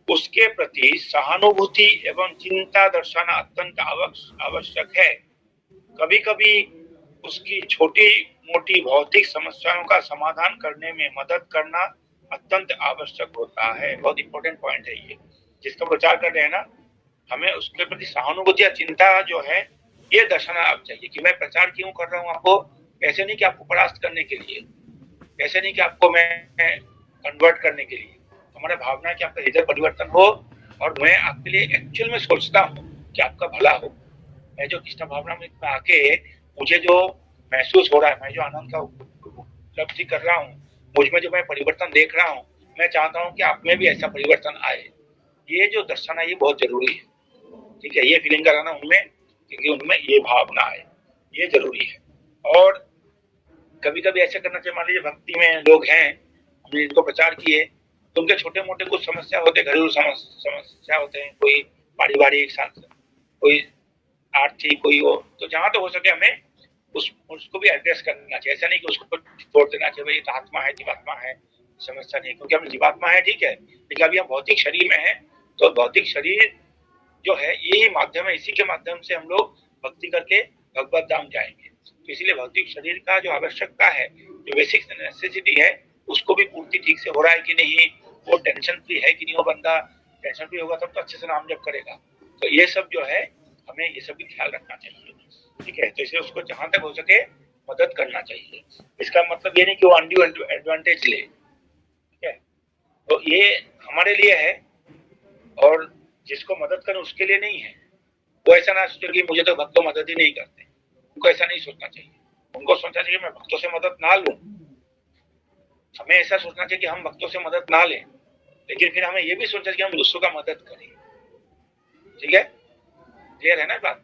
उसके प्रति सहानुभूति एवं चिंता दर्शाना अत्यंत आवश्यक है। कभी कभी उसकी छोटी मोटी भौतिक समस्याओं का समाधान करने में मदद करना अत्यंत आवश्यक होता है। बहुत इंपॉर्टेंट पॉइंट है ये, जिसका प्रचार कर रहे हैं ना, हमें उसके प्रति सहानुभूति या चिंता जो है ये दर्शाना आप चाहिए कि मैं प्रचार क्यों कर रहा हूँ आपको। ऐसे नहीं कि आपको परास्त करने के लिए, ऐसे नहीं कि आपको मैं कन्वर्ट करने के लिए। हमारा भावना है कि आपका हृदय परिवर्तन हो और मैं आपके लिए एक्चुअल में सोचता हूँ कि आपका भला हो। मैं जो कृष्ण भावना में आके मुझे जो महसूस हो रहा है, मैं जो आनंद का उपलब्धि कर रहा हूँ, मुझ में जो मैं परिवर्तन देख रहा हूँ, मैं चाहता हूँ कि आप में भी ऐसा परिवर्तन आए। ये जो दर्शाना ये बहुत जरूरी है, ठीक है। ये फीलिंग कराना उनमें, क्योंकि उनमें ये भावना है, ये जरूरी है। और कभी कभी ऐसा करना चाहिए, मान लीजिए भक्ति में लोग हैं, हमने इनको प्रचार किए, तो उनके छोटे मोटे कुछ समस्या होते हैं, घरेलू समस्या होते हैं, कोई पारिवारिक साथ, कोई आर्थिक, कोई हो, तो जहां तो हो सके हमें उसको भी एड्रेस करना चाहिए। ऐसा नहीं कि उसको छोड़ देना चाहिए, भाई ये तो आत्मा है, जीवात्मा है, समस्या नहीं, क्योंकि हम जीवात्मा है, ठीक है, लेकिन अभी हम भौतिक शरीर में है। तो भौतिक शरीर जो है यही माध्यम है, इसी के माध्यम से हम लोग भक्ति करके भगवत धाम जाएंगे। तो इसीलिए भौतिक शरीर का जो आवश्यकता है, जो बेसिक नेसेसिटी है, उसको भी पूर्ति ठीक से हो रहा है कि नहीं, वो टेंशन फ्री है कि नहीं, वो बंदा टेंशन फ्री होगा तब तो अच्छे से नाम जप करेगा। तो ये सब जो है हमें ये सब भी ख्याल रखना चाहिए, ठीक है। तो इसलिए उसको जहां तक हो सके मदद करना चाहिए। इसका मतलब ये नहीं कि वो अनड्यू एडवांटेज ले, ठीक है। तो ये हमारे लिए है, और जिसको मदद करें उसके लिए नहीं है। वो ऐसा ना सोचे कि मुझे तो भक्तों मदद ही नहीं करते, उनको ऐसा नहीं सोचना चाहिए। उनको सोचना चाहिए मैं भक्तों से मदद ना लूं। हमें ऐसा सोचना चाहिए कि हम भक्तों से मदद ना लें, लेकिन फिर हमें ये भी सोचना चाहिए कि हम दूसरों का मदद करें, ठीक है। क्लियर है ना बात?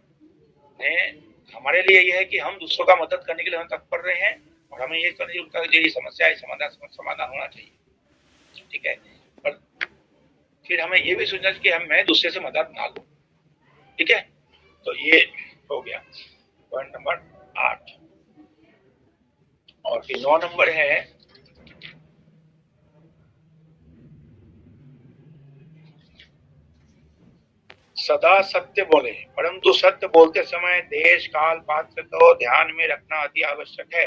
हमारे लिए यह है कि हम दूसरों का मदद करने के लिए हम तत्पर रहे हैं, और हमें ये करना चाहिए उनका जो समस्या है समाधान होना चाहिए, ठीक है। पर फिर हमें ये भी सोचना चाहिए कि मैं दूसरे से मदद ना लूं, ठीक है। तो ये हो गया पॉइंट नंबर 8। और फिर 9 नंबर है सदा सत्य बोले, परंतु सत्य बोलते समय देश काल पात्र को ध्यान में रखना अति आवश्यक है।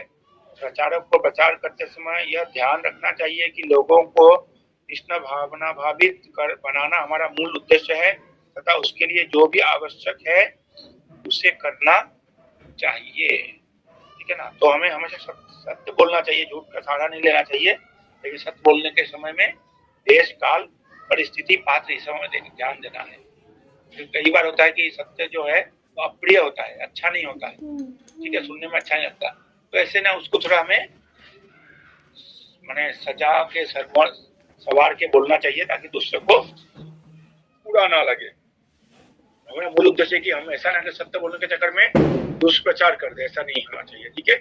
प्रचारक को प्रचार करते समय यह ध्यान रखना चाहिए कि लोगों को कृष्ण भावना भावित कर बनाना हमारा मूल उद्देश्य है, तथा उसके लिए जो भी आवश्यक है उसे करना चाहिए, ठीक है ना। तो हमें हमेशा सत्य बोलना चाहिए, झूठ का सहारा नहीं लेना चाहिए, लेकिन सत्य बोलने के समय में देश काल परिस्थिति पात्र इस समय ध्यान देना है। तो कई बार होता है कि सत्य जो है वो अप्रिय होता है, अच्छा नहीं होता है, ठीक है, सुनने में अच्छा नहीं लगता, तो ऐसे ना उसको थोड़ा हमें माने सजा के सवार के बोलना चाहिए ताकि दूसरे को बुरा ना लगे। हमारा मूल उद्देश्य कि हम ऐसा ना कि सत्य बोलने के चक्कर में दुष्प्रचार कर दे, ऐसा नहीं होना चाहिए, ठीक है।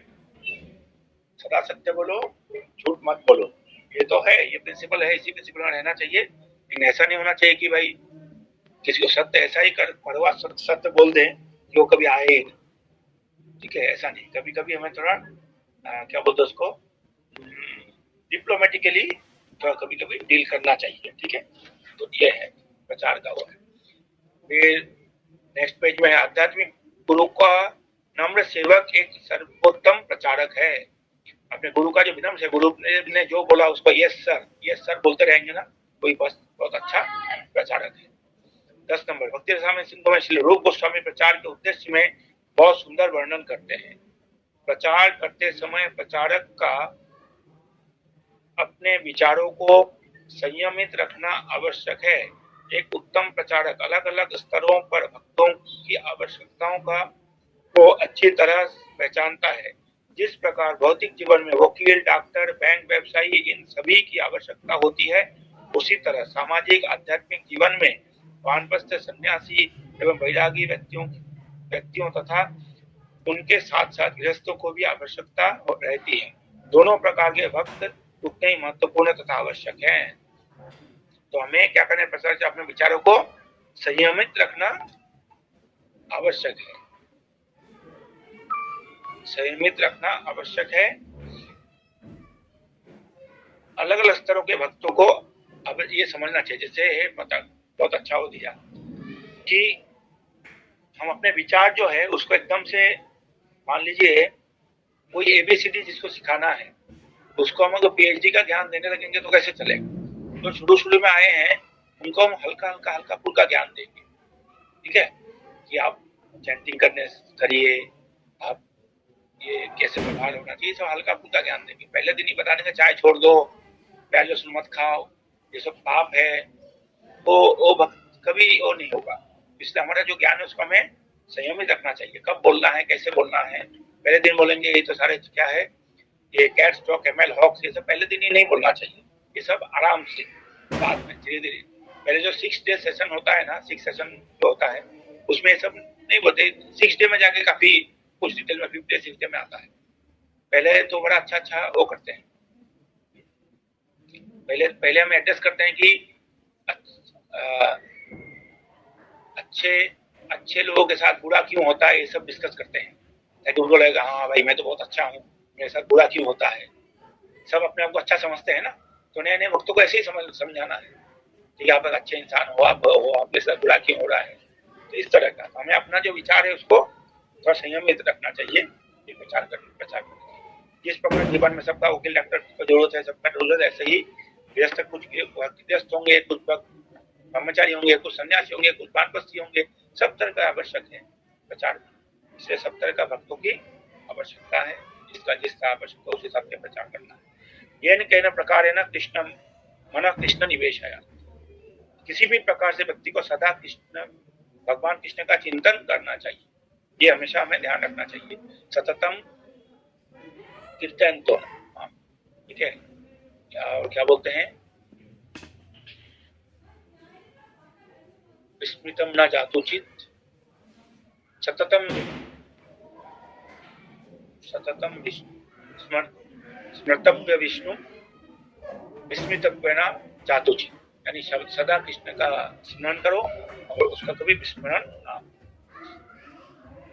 सदा सत्य बोलो, झूठ मत बोलो, ये तो है, ये प्रिंसिपल है, इसी प्रिंसिपल में रहना चाहिए। लेकिन ऐसा नहीं होना चाहिए कि भाई किसी को सत्य ऐसा ही कर कड़वा सत्य बोल दे कि वो कभी आए, ठीक है, ऐसा नहीं। कभी कभी हमें थोड़ा क्या बोलते उसको डिप्लोमेटिकली थोड़ा कभी कभी डील करना चाहिए, ठीक है। तो ये है प्रचार का वो है। फिर नेक्स्ट पेज में आध्यात्मिक गुरु का नम्र सेवक एक सर्वोत्तम प्रचारक है। अपने गुरु का जो विनम्र है, गुरु ने जो बोला उसको यस सर बोलते रहेंगे ना, कोई बस बहुत अच्छा प्रचारक है। 10 नंबर भक्ति रसामृत सिंधु में श्री रूप गोस्वामी प्रचार के उद्देश्य में बहुत सुंदर वर्णन करते हैं। प्रचार करते समय प्रचारक का अपने विचारों को संयमित रखना आवश्यक है। एक उत्तम प्रचारक अलग अलग स्तरों पर भक्तों की आवश्यकताओं को अच्छी तरह पहचानता है। जिस प्रकार भौतिक जीवन में वकील, डॉक्टर, बैंक व्यवसायी इन सभी की आवश्यकता होती है, उसी तरह सामाजिक आध्यात्मिक जीवन में वानप्रस्थ सन्यासी एवं वैरागी व्यक्तियों तथा उनके साथ साथ गृहस्थों को भी आवश्यकता रहती है। दोनों प्रकार के भक्त उतने ही महत्वपूर्ण तथा आवश्यक हैं। तो हमें क्या करना है, प्रचार से अपने विचारों को संयमित रखना आवश्यक है, संयमित रखना आवश्यक है। अलग अलग स्तरों के भक्तों को अब ये समझना चाहिए, जैसे बहुत अच्छा हो दिया कि हम अपने विचार जो है उसको एकदम से मान लीजिए कोई एबीसीडी जिसको सिखाना है उसको हम अगर पीएचडी का ज्ञान देने लगेंगे तो कैसे चलेगा। तो शुरू में आए हैं उनको हम हल्का फुल्का ज्ञान देंगे, ठीक है, कि आप चैंटिंग करने करिए, आप ये कैसे व्यवहार होना चाहिए, सब हल्का फुल्का ज्ञान देंगे। पहले दिन ही बता देंगे चाय छोड़ दो, प्याज लहसुन मत खाओ, ये सब पाप है, तो वो कभी वो नहीं होगा। इसलिए हमारा जो ज्ञान है उसको हमें संयमित रखना चाहिए। कब बोलना है, कैसे बोलना है, पहले दिन बोलेंगे ये तो सारे क्या है, ये कैट्स टॉक, एमएल हॉक्स, ये सब पहले दिन ही नहीं बोलना चाहिए। ये सब आराम से बाद में धीरे धीरे, पहले जो 6 डे सेशन होता है ना, 6 सेशन जो होता है उसमें सब नहीं बोलते। 6 डे में जाके काफी कुछ डिटेल में 5 डे 6 डे में आता है। पहले तो बड़ा अच्छा वो करते हैं, पहले हम एड्रेस करते हैं कि अच्छे लोगों के साथ बुरा क्यों होता है, ये सब डिस्कस करते हैं ताकि उनको लगेगा हाँ भाई मैं तो बहुत अच्छा हूँ, मेरे साथ बुरा क्यों होता है। सब अपने आप को अच्छा समझते हैं ना, तो नए भक्तों को ऐसे ही समझाना है कि आप एक अच्छे इंसान हो, आपके साथ बुरा क्यों हो रहा है। तो इस तरह का हमें अपना जो विचार है उसको थोड़ा संयमित रखना चाहिए प्रचार करने। जिस प्रकार जीवन में सबका वकील डॉक्टर की जरूरत है, सबका जरूरत है, ऐसे ही गृहस्थ कुछ गृहस्थ होंगे, कुछ ब्रह्मचारी होंगे, कुछ सन्यासी होंगे, कुछ वानप्रस्थी होंगे, सब तरह का आवश्यक है प्रचार में। इसलिए सब तरह का भक्तों की आवश्यकता है, जिसका आवश्यकता उस हिसाब से प्रचार करना है। ये न कहना प्रकार है ना कृष्ण मन कृष्ण निवेश है। किसी भी प्रकार से व्यक्ति को सदा भगवान कृष्ण का चिंतन करना चाहिए, ये हमेशा हमें ध्यान रखना चाहिए। सततम कीर्तन तो ठीक है, और क्या बोलते हैं, विस्मृतम न जातुचित, सततम स्मृतव्य विष्णु विस्मृतव्य जातुचित, यानी सदा कृष्ण का स्मरण करो और उसका कभी विस्मरण ना।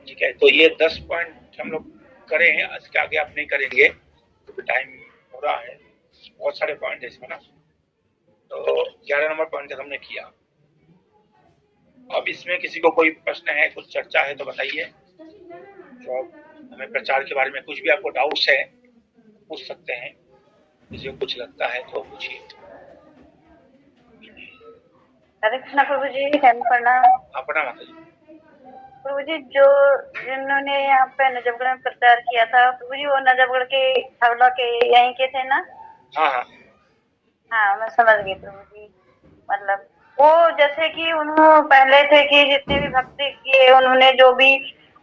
ठीक है, तो ये 10 पॉइंट हम लोग करें, इसके आगे आप नहीं करेंगे तो टाइम हो रहा है, बहुत सारे पॉइंट है इसमें ना। तो 11 नंबर पॉइंट तक हमने किया। अब इसमें किसी को कोई प्रश्न है, कुछ चर्चा है तो बताइए। तो हमें प्रचार के बारे में कुछ भी आपको डाउट्स है पूछ सकते हैं, किसी को कुछ लगता है तो पूछिए। हरे कृष्णा प्रभु जी, प्रणाम। हाँ प्रणाम माता जी। प्रभु जी जो जिन्होंने यहाँ पे नजफगढ़ में प्रचार किया था प्रभु जी, वो नजफगढ़ के हवला के यहीं के थे ना? हाँ हाँ हाँ, मैं समझ गई प्रभु जी। मतलब वो जैसे कि उन्होंने पहले थे कि जितने भी भक्ति किए उन्होंने, जो भी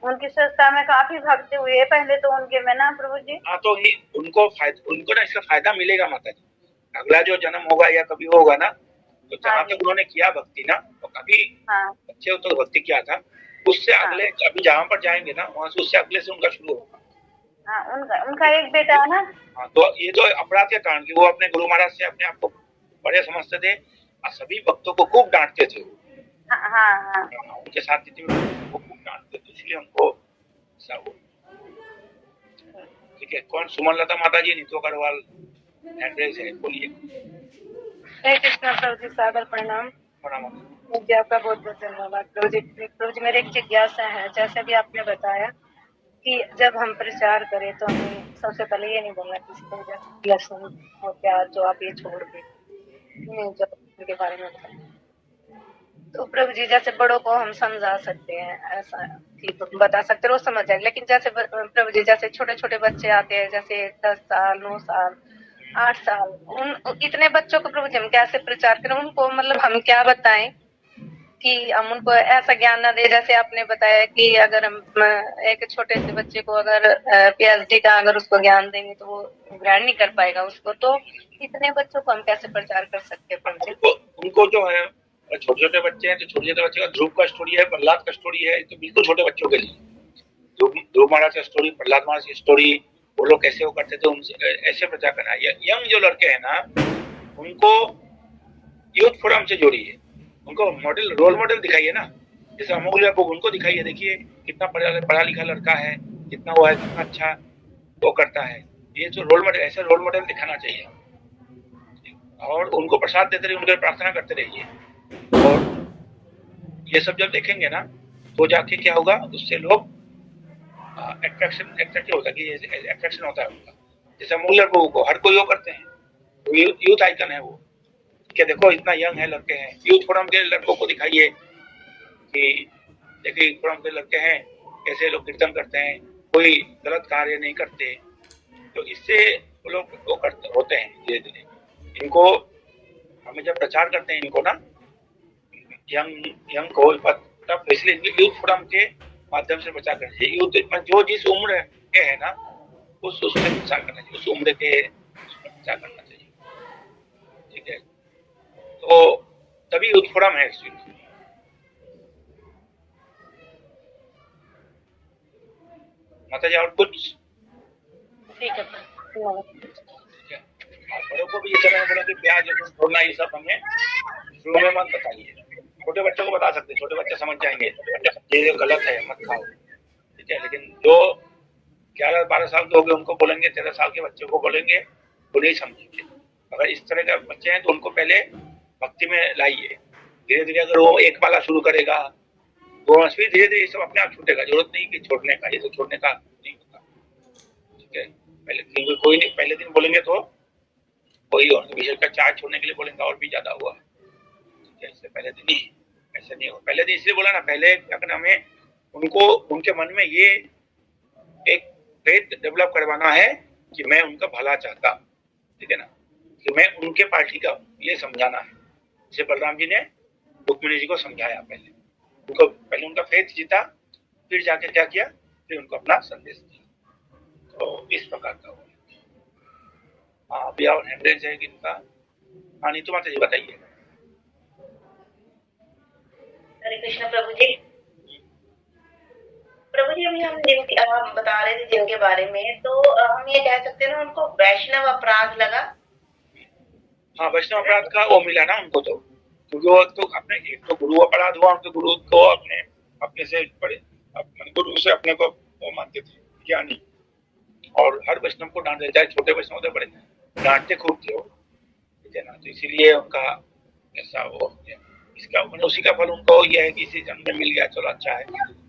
उनकी संस्था में काफी भक्ति हुई है पहले तो उनके में ना प्रभु जी। हाँ, तो ही उनको ना इसका फायदा मिलेगा माता जी। अगला जो जन्म होगा या कभी होगा ना, तो हाँ जहाँ जी। तक उन्होंने किया भक्ति ना, तो काफी हाँ अच्छे तो भक्ति किया था, उससे हाँ अगले अभी जहाँ पर जाएंगे ना, वहां से उससे अगले से उनका शुरू होगा। हाँ, उनका उनका एक बेटा है ना? हाँ, तो ये तो अपराध के कारण कि वो अपने गुरु महाराज से अपने आप को बड़े समझते थे और सभी भक्तों को खूब डांटते थे। हाँ हाँ हाँ। उनके साथ जितने भी भक्तों को खूब डांटते थे, इसलिए उनको ऐसा हुआ। ठीक है, कौन? सुमन लता माता जी, नीतू अग्रवाल एड्रेस है, बोलिए। हरे कृष्णा प्रभु जी, सादर प्रणाम। प्रभु जी आपका बहुत बहुत धन्यवाद। प्रभु जी मेरी एक जिज्ञासा है, जैसे भी आपने बताया कि जब हम प्रचार करें तो हमें सबसे पहले ये नहीं बोलना किसी को जैसे लहसुन और प्याज जो आप ये छोड़ के नहीं, जब उनके बारे में बताएं तो प्रभु जी जैसे बड़ों को हम समझा सकते हैं, ऐसा ठीक बता सकते हैं, वो समझ जाएंगे। लेकिन जैसे प्रभु जी जैसे छोटे छोटे बच्चे आते हैं, जैसे 10 साल 9 साल 8 साल, उन इतने बच्चों को प्रभु जी हम कैसे प्रचार करें? उनको मतलब हम क्या बताएं कि हम उनको ऐसा ज्ञान ना दे, जैसे आपने बताया कि अगर हम एक छोटे से बच्चे को अगर PhD का अगर उसको ज्ञान देंगे तो वो ग्रहण नहीं कर पाएगा उसको, तो इतने बच्चों को हम कैसे प्रचार कर सकते हैं प्रभु जी? उनको जो है, छोटे छोटे बच्चे हैं तो छोटे छोटे बच्चे का ध्रुव का स्टोरी है, प्रहलाद का स्टोरी है, तो बिल्कुल छोटे बच्चों के लिए ध्रुव महाराज का स्टोरी, प्रहलाद महाराज की स्टोरी, वो लोग कैसे वो करते थे, उनसे ऐसे प्रचार करना है। यंग जो लड़के हैं ना, उनको यूथ फोरम से जोड़िए, उनको मॉडल रोल मॉडल दिखाइए ना। जैसे अमोघ को उनको दिखाइए, देखिए कितना पढ़ा लिखा लड़का है, कितना वो है, कितना अच्छा वो करता है। ये जो रोल मॉडल, ऐसे रोल मॉडल दिखाना चाहिए। और उनको प्रसाद देते रहिए, उनके प्रार्थना करते रहिए। और ये सब जब देखेंगे ना, तो जाके क्या होगा, उससे लोग अट्रैक्टिव होता है, अट्रैक्शन होता है उनका। जैसे अमूल्य प्रभु को हर कोई वो करते हैं, तो यूथ आइकन है वो। क्या देखो इतना यंग है लड़के हैं, यूथ फोरम के लड़कों को दिखाइए कि देखिए फोरम के लड़के हैं, कैसे लोग कीर्तन करते हैं, कोई गलत कार्य नहीं करते। तो इससे वो लोग वो करते होते हैं धीरे धीरे। इनको हमें जब प्रचार करते हैं इनको ना, यंग को, तब इसलिए यूथ फोरम के माध्यम से प्रचार करना चाहिए। यूथ जो जिस उम्र के है ना, उसमें प्रचार करना चाहिए, उस उम्र के प्रचार करना चाहिए। ठीक है, तो तभी यूथ फोरम है एक्चुअली। माता जी और कुछ? ठीक है, बड़ों को भी ये समय बोला कि प्याज लहसुन छोड़ना, ये सब हमें शुरू में मत बताइए। छोटे बच्चों को बता सकते हैं, छोटे बच्चे समझ जाएंगे ये गलत है, मत खाओ। ठीक है, लेकिन जो 11-12 साल के हो गए उनको बोलेंगे, 13 साल के बच्चे को बोलेंगे, वो नहीं समझेंगे। अगर इस तरह के बच्चे हैं तो उनको पहले भक्ति में लाइए। धीरे धीरे अगर वो एक माला शुरू करेगा, तो फिर धीरे धीरे सब अपने आप छूटेगा। जरूरत नहीं कि छोड़ने का, ये तो छोड़ने का नहीं होता। ठीक है, पहले दिन कोई नहीं, पहले दिन बोलेंगे तो कोई विशेष का चाय छोड़ने के लिए बोलेंगे और भी ज्यादा हुआ। ठीक है, इससे पहले दिन ही ऐसे नहीं हो। पहले दिन इसलिए बोला ना, पहले अगर हमें उनको उनके मन में ये एक फेथ डेवलप करवाना है कि मैं उनका भला चाहता। ठीक है ना, कि मैं उनके पार्टी का हूँ, ये समझाना है। जैसे बलराम जी ने रुक्मिणी जी को समझाया, पहले उनका फेथ जीता, फिर जाके क्या किया, फिर उनको अपना संदेश दिया। तो इस प्रकार का हुआ। हाँ, अभी और हैंडरेज है किनका? हाँ, नीतू माता जी बताइए। हरे कृष्ण प्रभु जी। प्रभु जी हम बता रहे थे जिनके बारे में, तो हम ये कह सकते हैं ना, उनको वैष्णव अपराध लगा। हाँ, वैष्णव अपराध का वो मिला ना उनको, तो क्योंकि वो तो अपने एक तो गुरु अपराध हुआ, उनके गुरु को अपने से बड़े, अपने गुरु से अपने को वो मानते थे ज्ञानी, और हर वैष्णव को डांटते, चाहे छोटे वैष्णव होते बड़े, डांटते खूब थे वो। ठीक है ना, तो इसीलिए उनका ऐसा वो इसका उसी का फल उनको यह है कि इसी जन्म में मिल गया, चलो अच्छा है।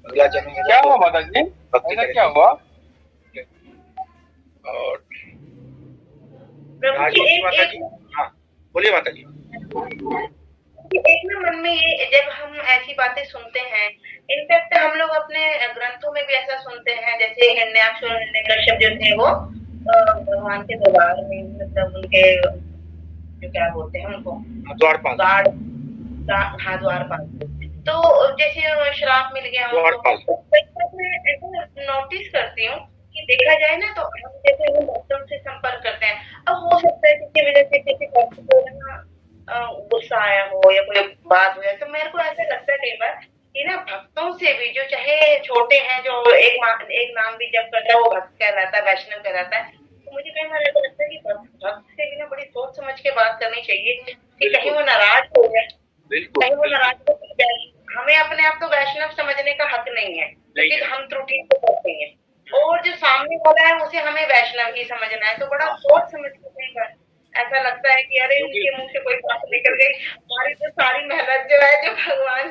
अगला जन्म में क्या हुआ माता जी, ऐसा क्या हुआ? और राजवंशी माता जी, हाँ बोलिए माता जी। एक ना मन में ये जब हम ऐसी बातें सुनते हैं, इनफैक्ट हम लोग अपने ग्रंथों में भी ऐसा सुनते हैं, जैसे हिरण्याक्ष और हिरण्यकश्यप जो थे वो भगवान के दरबार में, मतलब उनके जो क्या बोलते हैं उनको द्वारपाल, हाँ द्वारपाल। तो जैसे श्राप मिल गया उनको, ऐसा नोटिस करती हूँ कि देखा जाए ना तो हम जैसे हम डॉक्टर से संपर्क करते हैं, अब हो सकता है किसी वजह से किसी डॉक्टर को ना गुस्सा आया हो या कोई बात हो जाए, तो मेरे को ऐसा लगता है कई बार कि ना भक्तों से भी, जो चाहे छोटे हैं, जो एक नाम भी जब करता है वो भक्त कहलाता है, वैष्णव कहलाता है, तो मुझे कई बार ऐसा लगता है कि भक्त से भी ना बड़ी सोच समझ के बात करनी चाहिए कि कहीं वो नाराज हो जाए, कहीं वो नाराज हो जाए। हमें अपने आप को वैष्णव समझने का हक नहीं है, क्योंकि हम त्रुटि को करते हैं, और जो सामने वाला है उसे हमें वैष्णव ही समझना है। तो बड़ा सोच समझ के कई बार ऐसा लगता है कि अरे उनके मुंह से कोई बात निकल गई, हमारी तो सारी मेहनत जो है, जो भगवान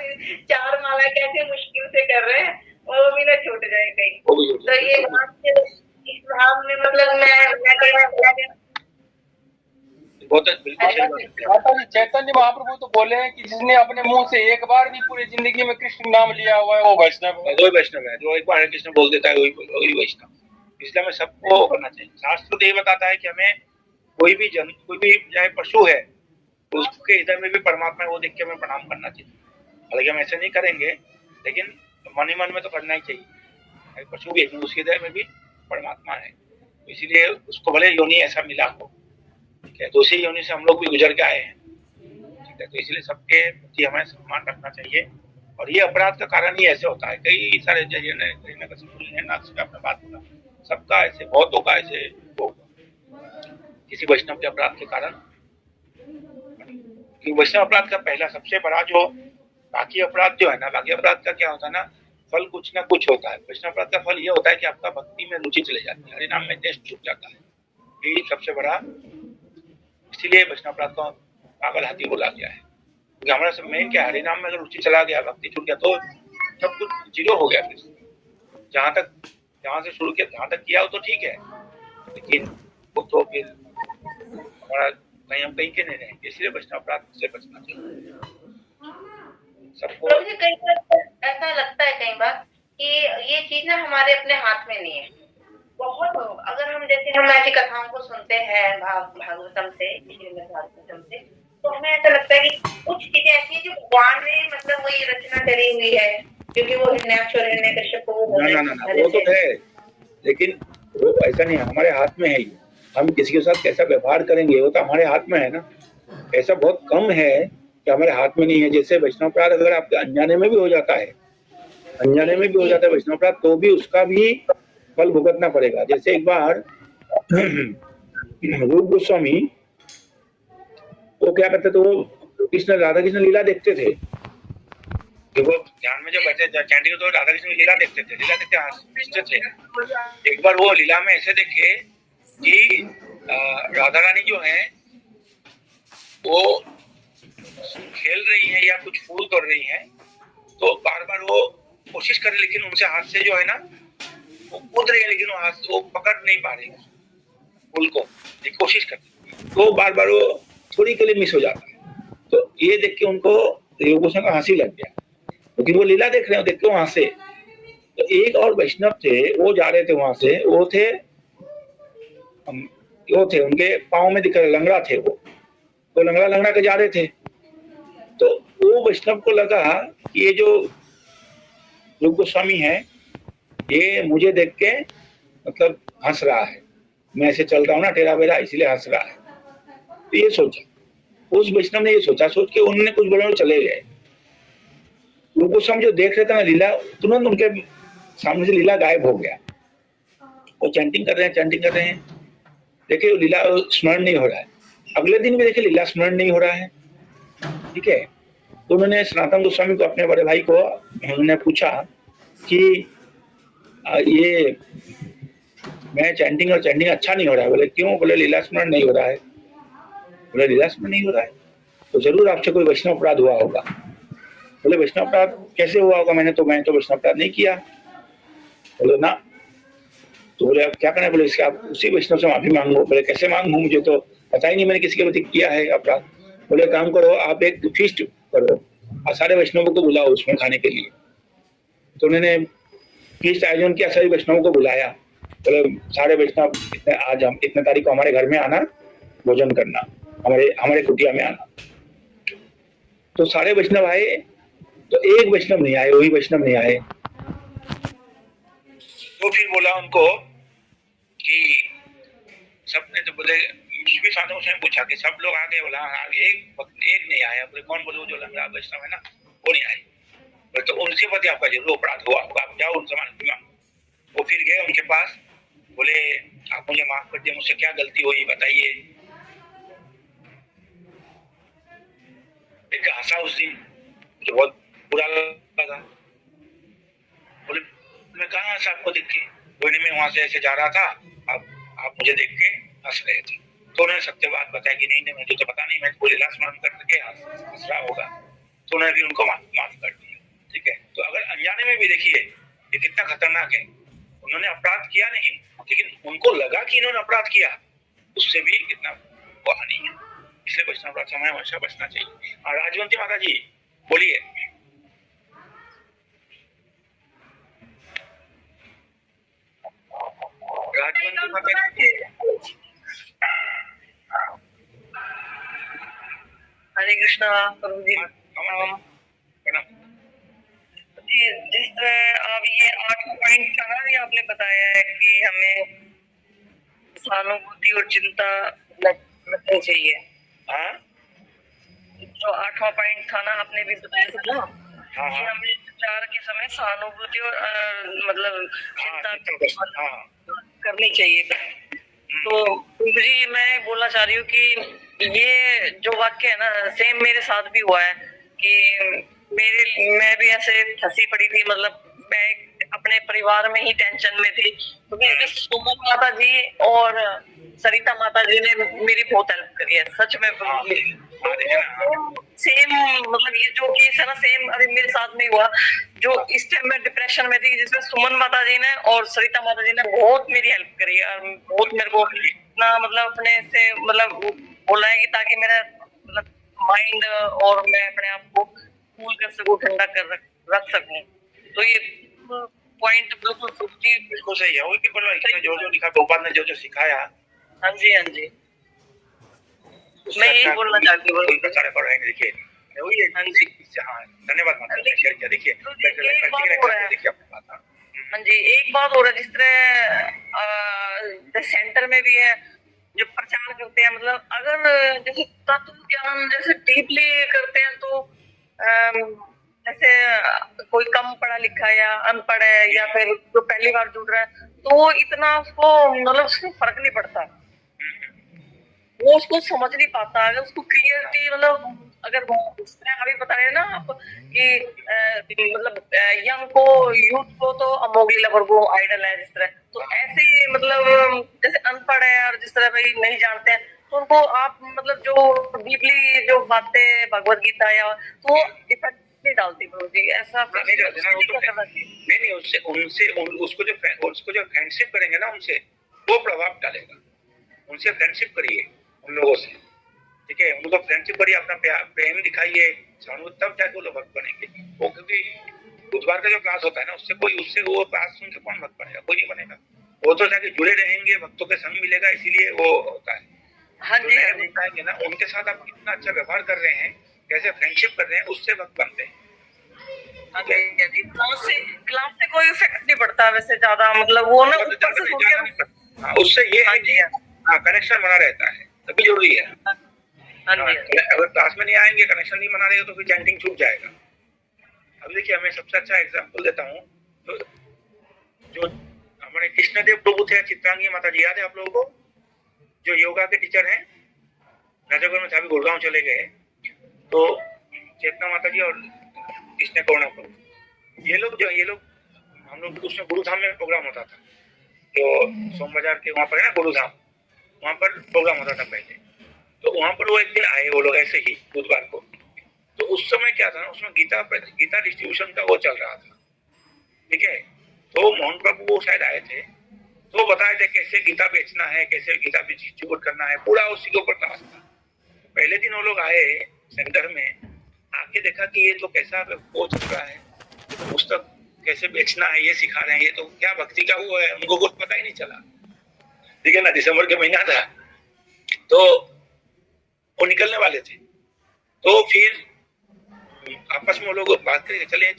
4 माला कैसे मुश्किल से कर रहे हैं, वो भी ना छूट जाए कहीं। तो ये बात इस भाव में, मतलब मैं कई बार बहुत बिल्कुल सही बात माता जी चैतन्य महाप्रभु तो बोले हैं कि जिसने अपने मुंह से एक बार भी पूरी जिंदगी में कृष्ण नाम लिया हुआ है वो वैष्णव है। वही वैष्णव है, जो एक बार हरे कृष्ण बोल देता है वही वैष्णव। इसलिए हमें सबको करना चाहिए। शास्त्र तो ये बताता है कि हमें कोई भी चाहे पशु है तो उसके हृदय में भी परमात्मा है, वो देख के हमें प्रणाम करना चाहिए। हालांकि हम ऐसे नहीं करेंगे, लेकिन मन ही मन में तो करना ही चाहिए। पशु भी है, उसके हृदय में भी परमात्मा है, इसीलिए उसको भले योनि ऐसा मिला हो, ठीक है, तो उसी योनि से हम लोग भी गुजर के आए हैं, ठीक है। तो इसलिए सबके प्रति हमें सम्मान रखना चाहिए। और ये अपराध का कारण ही ऐसे होता है, कई सारे आपने बात बोला, सबका ऐसे बहुतों का ऐसे किसी वैष्णव के अपराध के कारण। वैष्णव अपराध का पहला सबसे बड़ा जो बाकी अपराध जो है ना, बाकी अपराध का क्या होता है ना, फल कुछ ना कुछ होता है। वैष्णव अपराध का फल ये होता है कि आपका भक्ति में रुचि चले जाती है, हरि नाम में टेस्ट छूट जाता है, यही सबसे बड़ा। इसीलिए वैष्णव अपराध को पागल हाथी बोला गया है, क्योंकि हमारा सब मेन क्या, हरि नाम में अगर रुचि चला गया, भक्ति छूट गया, तो सब कुछ जीरो हो गया। फिर जहाँ से शुरू किया जहाँ तक किया हो तो ठीक है, लेकिन वो तो फिर हमारा कहीं हम कहीं के नहीं रहेंगे। इसलिए वैष्णव अपराध से बचना चाहिए सबको। मुझे कई बार ऐसा लगता है कई बार कि ये चीज ना हमारे अपने हाथ में नहीं है। बहुत लोग, अगर हम जैसे हम ऐसी कथाओं को सुनते हैं भागवतम से, तो हमें ऐसा लगता है कि कुछ चीजें ऐसी हैं जो भगवान ने, मतलब वो ये रचना करी हुई है, क्योंकि वो हिरण्याक्ष और हिरण्यकश्यप को वो तो है, लेकिन वो ऐसा नहीं है, हमारे हाथ में है। हम किसी के साथ कैसा व्यवहार करेंगे वो तो हमारे हाथ में है ना। ऐसा बहुत कम है कि हमारे हाथ में नहीं है। जैसे वैष्णव अपराध अगर आपके अनजाने में भी हो जाता है, वैष्णव अपराध, तो भी उसका भी फल भुगतना पड़ेगा। जैसे एक बार रूप गोस्वामी वो क्या करते थे, वो राधा कृष्ण लीला देखते थे। वो ध्यान में जब बैठे चैंटिंग तो राधा कृष्ण की लीला देखते थे। एक बार वो लीला में ऐसे देखे कि राधा रानी जो है वो खेल रही है या कुछ फूल तोड़ रही है, तो बार बार वो कोशिश करे, लेकिन उनसे हाथ से जो है ना वो कूद रही है, लेकिन वो हाथ वो पकड़ नहीं पा रही फूल को, कोशिश करती, तो बार बार वो थोड़ी के लिए मिस हो जाता है। तो ये देख के उनको योगों का हंसी लग गया, क्योंकि वो लीला देख रहे हो, देख के वहां से। तो एक और वैष्णव थे, वो जा रहे थे वहां से, वो थे उनके पाँव में दिख रहे, लंगड़ा थे वो, तो लंगड़ा के जा रहे थे। तो वो वैष्णव को लगा कि ये जो रूप गोस्वामी है ये मुझे देख के मतलब हंस रहा है, मैं ऐसे चल रहा हूँ ना टेढ़ा बेढ़ा, इसलिए हंस रहा है। तो ये सोचा, उस वैष्णव ने ये सोच के उन्होंने कुछ बोले चले गए। रूप गोस्वामी जो देख रहे थे ना लीला, तुरंत उनके सामने से लीला गायब हो गया। वो चैंटिंग कर रहे हैं, देखिए लीला स्मरण नहीं हो रहा है। अगले दिन भी देखिए लीला स्मरण नहीं हो रहा है, ठीक है। तो उन्होंने सनातन गोस्वामी को, अपने बड़े भाई को उन्होंने पूछा कि ये मैं चैंटिंग अच्छा नहीं हो रहा है। बोले क्यों? बोले लीला स्मरण नहीं हो रहा है। बोले लीला स्मरण नहीं हो रहा है तो जरूर आपसे कोई वैष्णव अपराध हुआ होगा। बोले वैष्णव अपराध कैसे हुआ होगा? मैंने तो वैष्णव अपराध नहीं किया। बोले ना। तो बोले आप क्या करना है? बोले इसके आप उसी वैष्णव से माफी मांगो। बोले कैसे मांगू? मुझे तो पता ही नहीं मैंने किसी के प्रति किया है अपराध। बोले काम करो, आप एक फीस्ट करो और सारे वैष्णवों को बुलाओ उसमें खाने के लिए। तो उन्होंने फीस्ट आयोजन किया, सभी वैष्णवों को बुलाया, बोले सारे वैष्णव आज हम इतने तारीख को हमारे घर में आना, भोजन करना, हमारे कुटिया में आना। तो सारे वैष्णव आए, तो एक वैष्णव नहीं आए, वही वैष्णव नहीं आए। तो फिर बोला उनको कि सबने, तो बोले भी साधु से पूछा कि सब लोग आ गए, बोला एक नहीं आया। बोले कौन? बोले वो जो लंगड़ा वैष्णव है ना, वो नहीं आए। बोले तो उनसे प्रति आपका जरूर अपराध हुआ होगा, आप जाओ उनसे माफी मांगो। वो फिर गए उनके पास, बोले आप मुझे माफ कर दिए, मुझसे क्या गलती हुई बताइए। एक हंसा उस दिन, मुझे बहुत बुरा लगा। बोले मैं कहाँ हंसा आपको देख के? बोले मैं वहां से ऐसे जा रहा था, आप मुझे देख के हंस रहे थे। तो उन्होंने सत्य बात बताया कि नहीं मुझे तो पता नहीं, मैं तो लीला स्मरण करके हंस रहा होगा। तो उन्होंने भी उनको माफ कर दिया। ठीक है, तो अगर अनजाने में भी देखिए ये कितना खतरनाक है। उन्होंने अपराध किया नहीं, लेकिन उनको लगा कि इन्होंने अपराध किया, उससे भी कितना हानि है। इसलिए वैष्णव समय हमेशा बचना चाहिए। और राजवंती माता जी बोलिए। राजवंती माता जी, हरे कृष्णा प्रभु जी। जिस तरह आप ये 8 पॉइंट कहा भी आपने बताया है कि हमें सहानुभूति और चिंता रखनी चाहिए। हाँ, जो 8वां पॉइंट था ना, आपने भी बताया था ना कि हाँ, हमें प्रचार के समय सहानुभूति और मतलब चिंता करनी चाहिए। तो प्रभु जी मैं बोलना चाह रही हूँ कि ये जो वाक्य है ना, सेम मेरे साथ भी हुआ है कि मैं भी ऐसे फंसी पड़ी थी। मतलब मैं अपने परिवार में ही टेंशन में थी, क्योंकि सुमन माता जी और सरिता माता जी ने मेरी बहुत हेल्प करी है सच में। सेम मतलब ये जो केस है ना, सेम अभी मेरे साथ में हुआ। जो इस टाइम में डिप्रेशन में थी, जिसमें सुमन माता जी ने और सरिता माता जी ने बहुत मेरी हेल्प करी है, और बहुत मेरे को इतना मतलब अपने से मतलब बोला है कि ताकि मेरा मतलब माइंड और मैं अपने आप को कूल कर सकूं, ठंडा कर रख सकूं। तो ये पॉइंट बिल्कुल सही है। वही बोला, जो लिखा गोपाल ने जो सिखाया। हाँ जी, हाँ जी, मैं यही बोलना चाहती हूँ। देखिए वही है। हाँ जी, हाँ धन्यवाद माता जी, शेयर किया। देखिए हाँ जी, एक बात हो रहा है, जिस तरह सेंटर में भी है जो प्रचार करते हैं, मतलब अगर जैसे तत्व ज्ञान जैसे डीपली करते हैं तो जैसे कोई कम पढ़ा लिखा या अनपढ़ है या फिर जो पहली बार जुड़ रहा है, तो इतना उसको मतलब उसको फर्क नहीं पड़ता, वो उसको समझ नहीं पाता। अगर उसको क्लियरिटी मतलब अगर इस तरह अभी बता रहे हैं ना आप कि मतलब यंग को, यूथ को तो अमोघी लवर को आइडल है जिस तरह, तो ऐसे ही मतलब जैसे अनपढ़ है और जिस तरह भाई नहीं जानते हैं, तो उनको आप मतलब जो डीपली जो बातें भगवत गीता या तो इफेक्ट नहीं डालती प्रभु जी, ऐसा नहीं डालते ना। नहीं उनसे उसको जो फ्रेंडशिप करेंगे ना, उनसे वो प्रभाव डालेगा। उनसे फ्रेंडशिप करिए उन लोगों से, ठीक है, उनको फ्रेंडशिप करिए, अपना प्रेम दिखाइए, तब जाके वो लोग भक्त बनेंगे। वो क्योंकि बुधवार का जो क्लास होता है ना, उससे वो क्लास सुन के कौन भक्त बनेगा? कोई नहीं बनेगा। वो तो जाके जुड़े रहेंगे, भक्तों के संग मिलेगा, इसीलिए वो होता है। हाँ जी, दिखाएंगे ना, उनके साथ आप कितना अच्छा व्यवहार कर रहे हैं, कैसे फ्रेंडशिप कर रहे हैं, उससे भक्त बनते हैं। क्लास से कोई इफेक्ट नहीं पड़ता वैसे ज्यादा, मतलब वो ना ऊपर से सुन के उससे ये है कि कनेक्शन बना रहता है, तभी जरूरी है। अगर क्लास में नहीं आएंगे, कनेक्शन नहीं बना रहे हो, तो फिर चैंटिंग छूट जाएगा। अब देखिए, मैं सबसे अच्छा एग्जांपल देता हूँ, जो हमारे कृष्णदेव प्रभु थे, चित्रांगी माता जी, याद है आप लोगों को? जो योगा के टीचर हैं, नजरगढ़ में था, अभी गुड़गांव चले गए। तो चेतना माता जी और कृष्ण करुणा प्रभु, ये लोग हम लोग उसमें गुरुधाम में प्रोग्राम होता था, तो सोम बाजार के वहाँ पर है ना गुरुधाम, वहाँ पर प्रोग्राम होता था पहले। तो वहाँ पर वो एक दिन आए वो लोग ऐसे ही बुधवार को। तो उस समय क्या था ना, उसमें गीता डिस्ट्रीब्यूशन का वो चल रहा था, ठीक है। तो मोहन प्रभु वो शायद आए थे, तो बताए थे कैसे गीता बेचना है, कैसे गीता डिस्ट्रीब्यूट करना है, पूरा उसी के ऊपर क्लास था। पहले दिन वो लोग आए सेंटर में, आके देखा कि ये तो कैसा हो चल रहा है, पुस्तक कैसे बेचना है ये सिखा रहे हैं, ये तो क्या भक्ति का वो है, उनको कुछ पता ही नहीं चला। ठीक है ना, दिसंबर के महीना था तो वो निकलने वाले थे, तो फिर आपस में वो लोग बात करके चले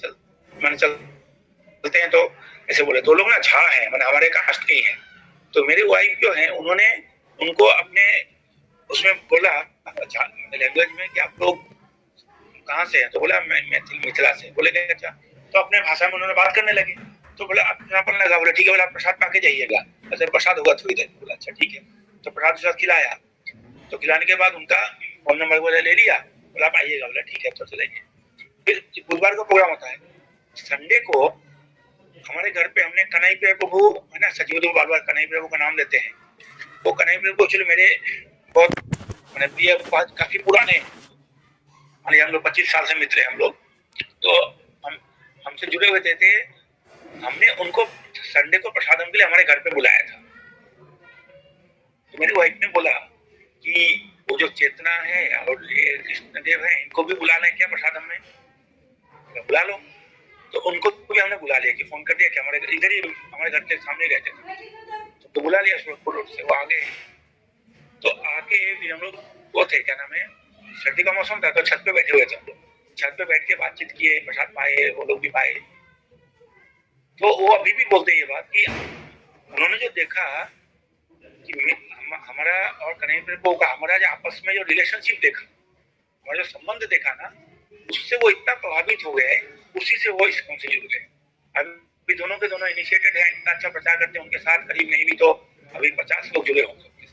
मैंने चलते हैं, तो ऐसे बोले। तो लोग ना झा है, मैंने हमारे कास्ट के ही है, तो मेरे वाइफ जो है उन्होंने उनको अपने उसमें बोला लैंग्वेज में कि आप लोग कहाँ से हैं, तो बोला मैं मिथिला से। बोले अच्छा, तो अपने भाषा में उन्होंने बात करने लगे। तो बोला अपनापन लगा, बोले ठीक है, बोला प्रसाद पाके जाइएगा, अच्छा प्रसाद होगा थोड़ी देर। बोला अच्छा ठीक है, तो प्रसाद खिलाया, तो खिलाने के बाद उनका फोन नंबर बोले ले लिया, बोला आप आइएगा। बोला ठीक है, तो चलेंगे। फिर बुधवार को प्रोग्राम होता है, संडे को हमारे घर पे हमने कन्हई प्रिय प्रभु है ना, सचिव बार बार कन्हई प्रभु का नाम लेते हैं। वो कन्हई प्रभु एक्चुअली मेरे बहुत मैंने प्रिय, काफी पुराने, हम लोग 25 साल से मित्र हैं हम लोग, तो हमसे जुड़े हुए थे। हमने उनको संडे को प्रसादम के लिए हमारे घर पे बुलाया था। तो मेरी वाइफ ने बोला कि वो जो चेतना है और ये कृष्णदेव है, इनको भी बुला लें क्या प्रसादम में? बुला लो। तो उनको भी हमने बुला लिया कि फोन कर दिया कि हमारे इधर ही हमारे घर के सामने रहते थे, तो बुला लिया सूरजपुर रोड से। वो आ गए, तो आके फिर हम लोग वो थे क्या नाम है, सर्दी का मौसम था, तो छत पे बैठे हुए थे हम लोग। छत पे बैठ के बातचीत किए, प्रसाद पाए, वो लोग भी पाए। तो वो अभी भी बोलते हैं ये बात कि उन्होंने जो देखा कि हमारा और कन्हई प्रभु का हमारा जो आपस में जो रिलेशनशिप देखा, हमारा जो संबंध देखा ना, उससे वो इतना प्रभावित हो गए, उसी से वो इस्कॉन से जुड़ गए। अभी दोनों के दोनों इनिशिएटेड हैं, इतना अच्छा प्रचार करते हैं, उनके साथ करीब नहीं भी तो अभी 50 लोग जुड़े होंगे।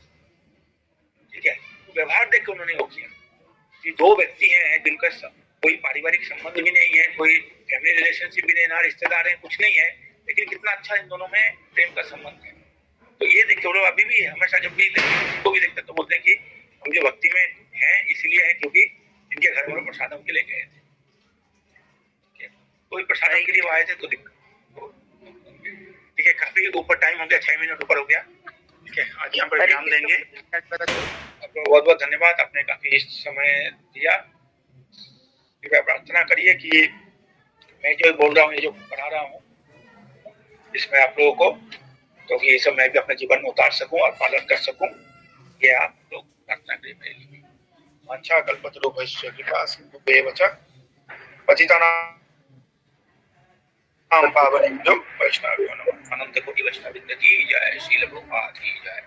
ठीक है, व्यवहार देख के उन्होंने वो किया कि दो व्यक्ति हैं जिनका कोई पारिवारिक संबंध भी नहीं है, कोई फैमिली रिलेशनशिप भी नहीं, ना रिश्तेदार है, कुछ नहीं है, लेकिन कितना अच्छा इन दोनों में प्रेम का संबंध है। तो ये देखते लोग अभी भी हमेशा जब भी को भी देखते तो बोलते हैं कि हम जो भक्ति में हैं इसलिए है क्योंकि इनके घर में प्रसादम के लिए गए थे, कोई प्रसादम के लिए आए थे। तो ठीक है, काफी ऊपर टाइम हो गया, 6 मिनट ऊपर हो गया। ठीक है, आज यहाँ पर ध्यान देंगे। आपको बहुत बहुत धन्यवाद, आपने काफी समय दिया। कृपया प्रार्थना करिए कि मैं जो बोल रहा हूँ, ये जो पढ़ा रहा हूँ, इसमें आप लोगों को तो ये सब मैं भी अपने जीवन में उतार सकूं और पालन कर सकूं, ये आप लोग प्रार्थना करिए मेरे लिए। अच्छा कल्पतरुभ्यश्च कृपा सिन्धुभ्यो वच पतितानां पावनेभ्यो वैष्णवेभ्यो नमः। अनंत कोटि वैष्णव वृंद की जय, श्रील प्रभुपाद की जय।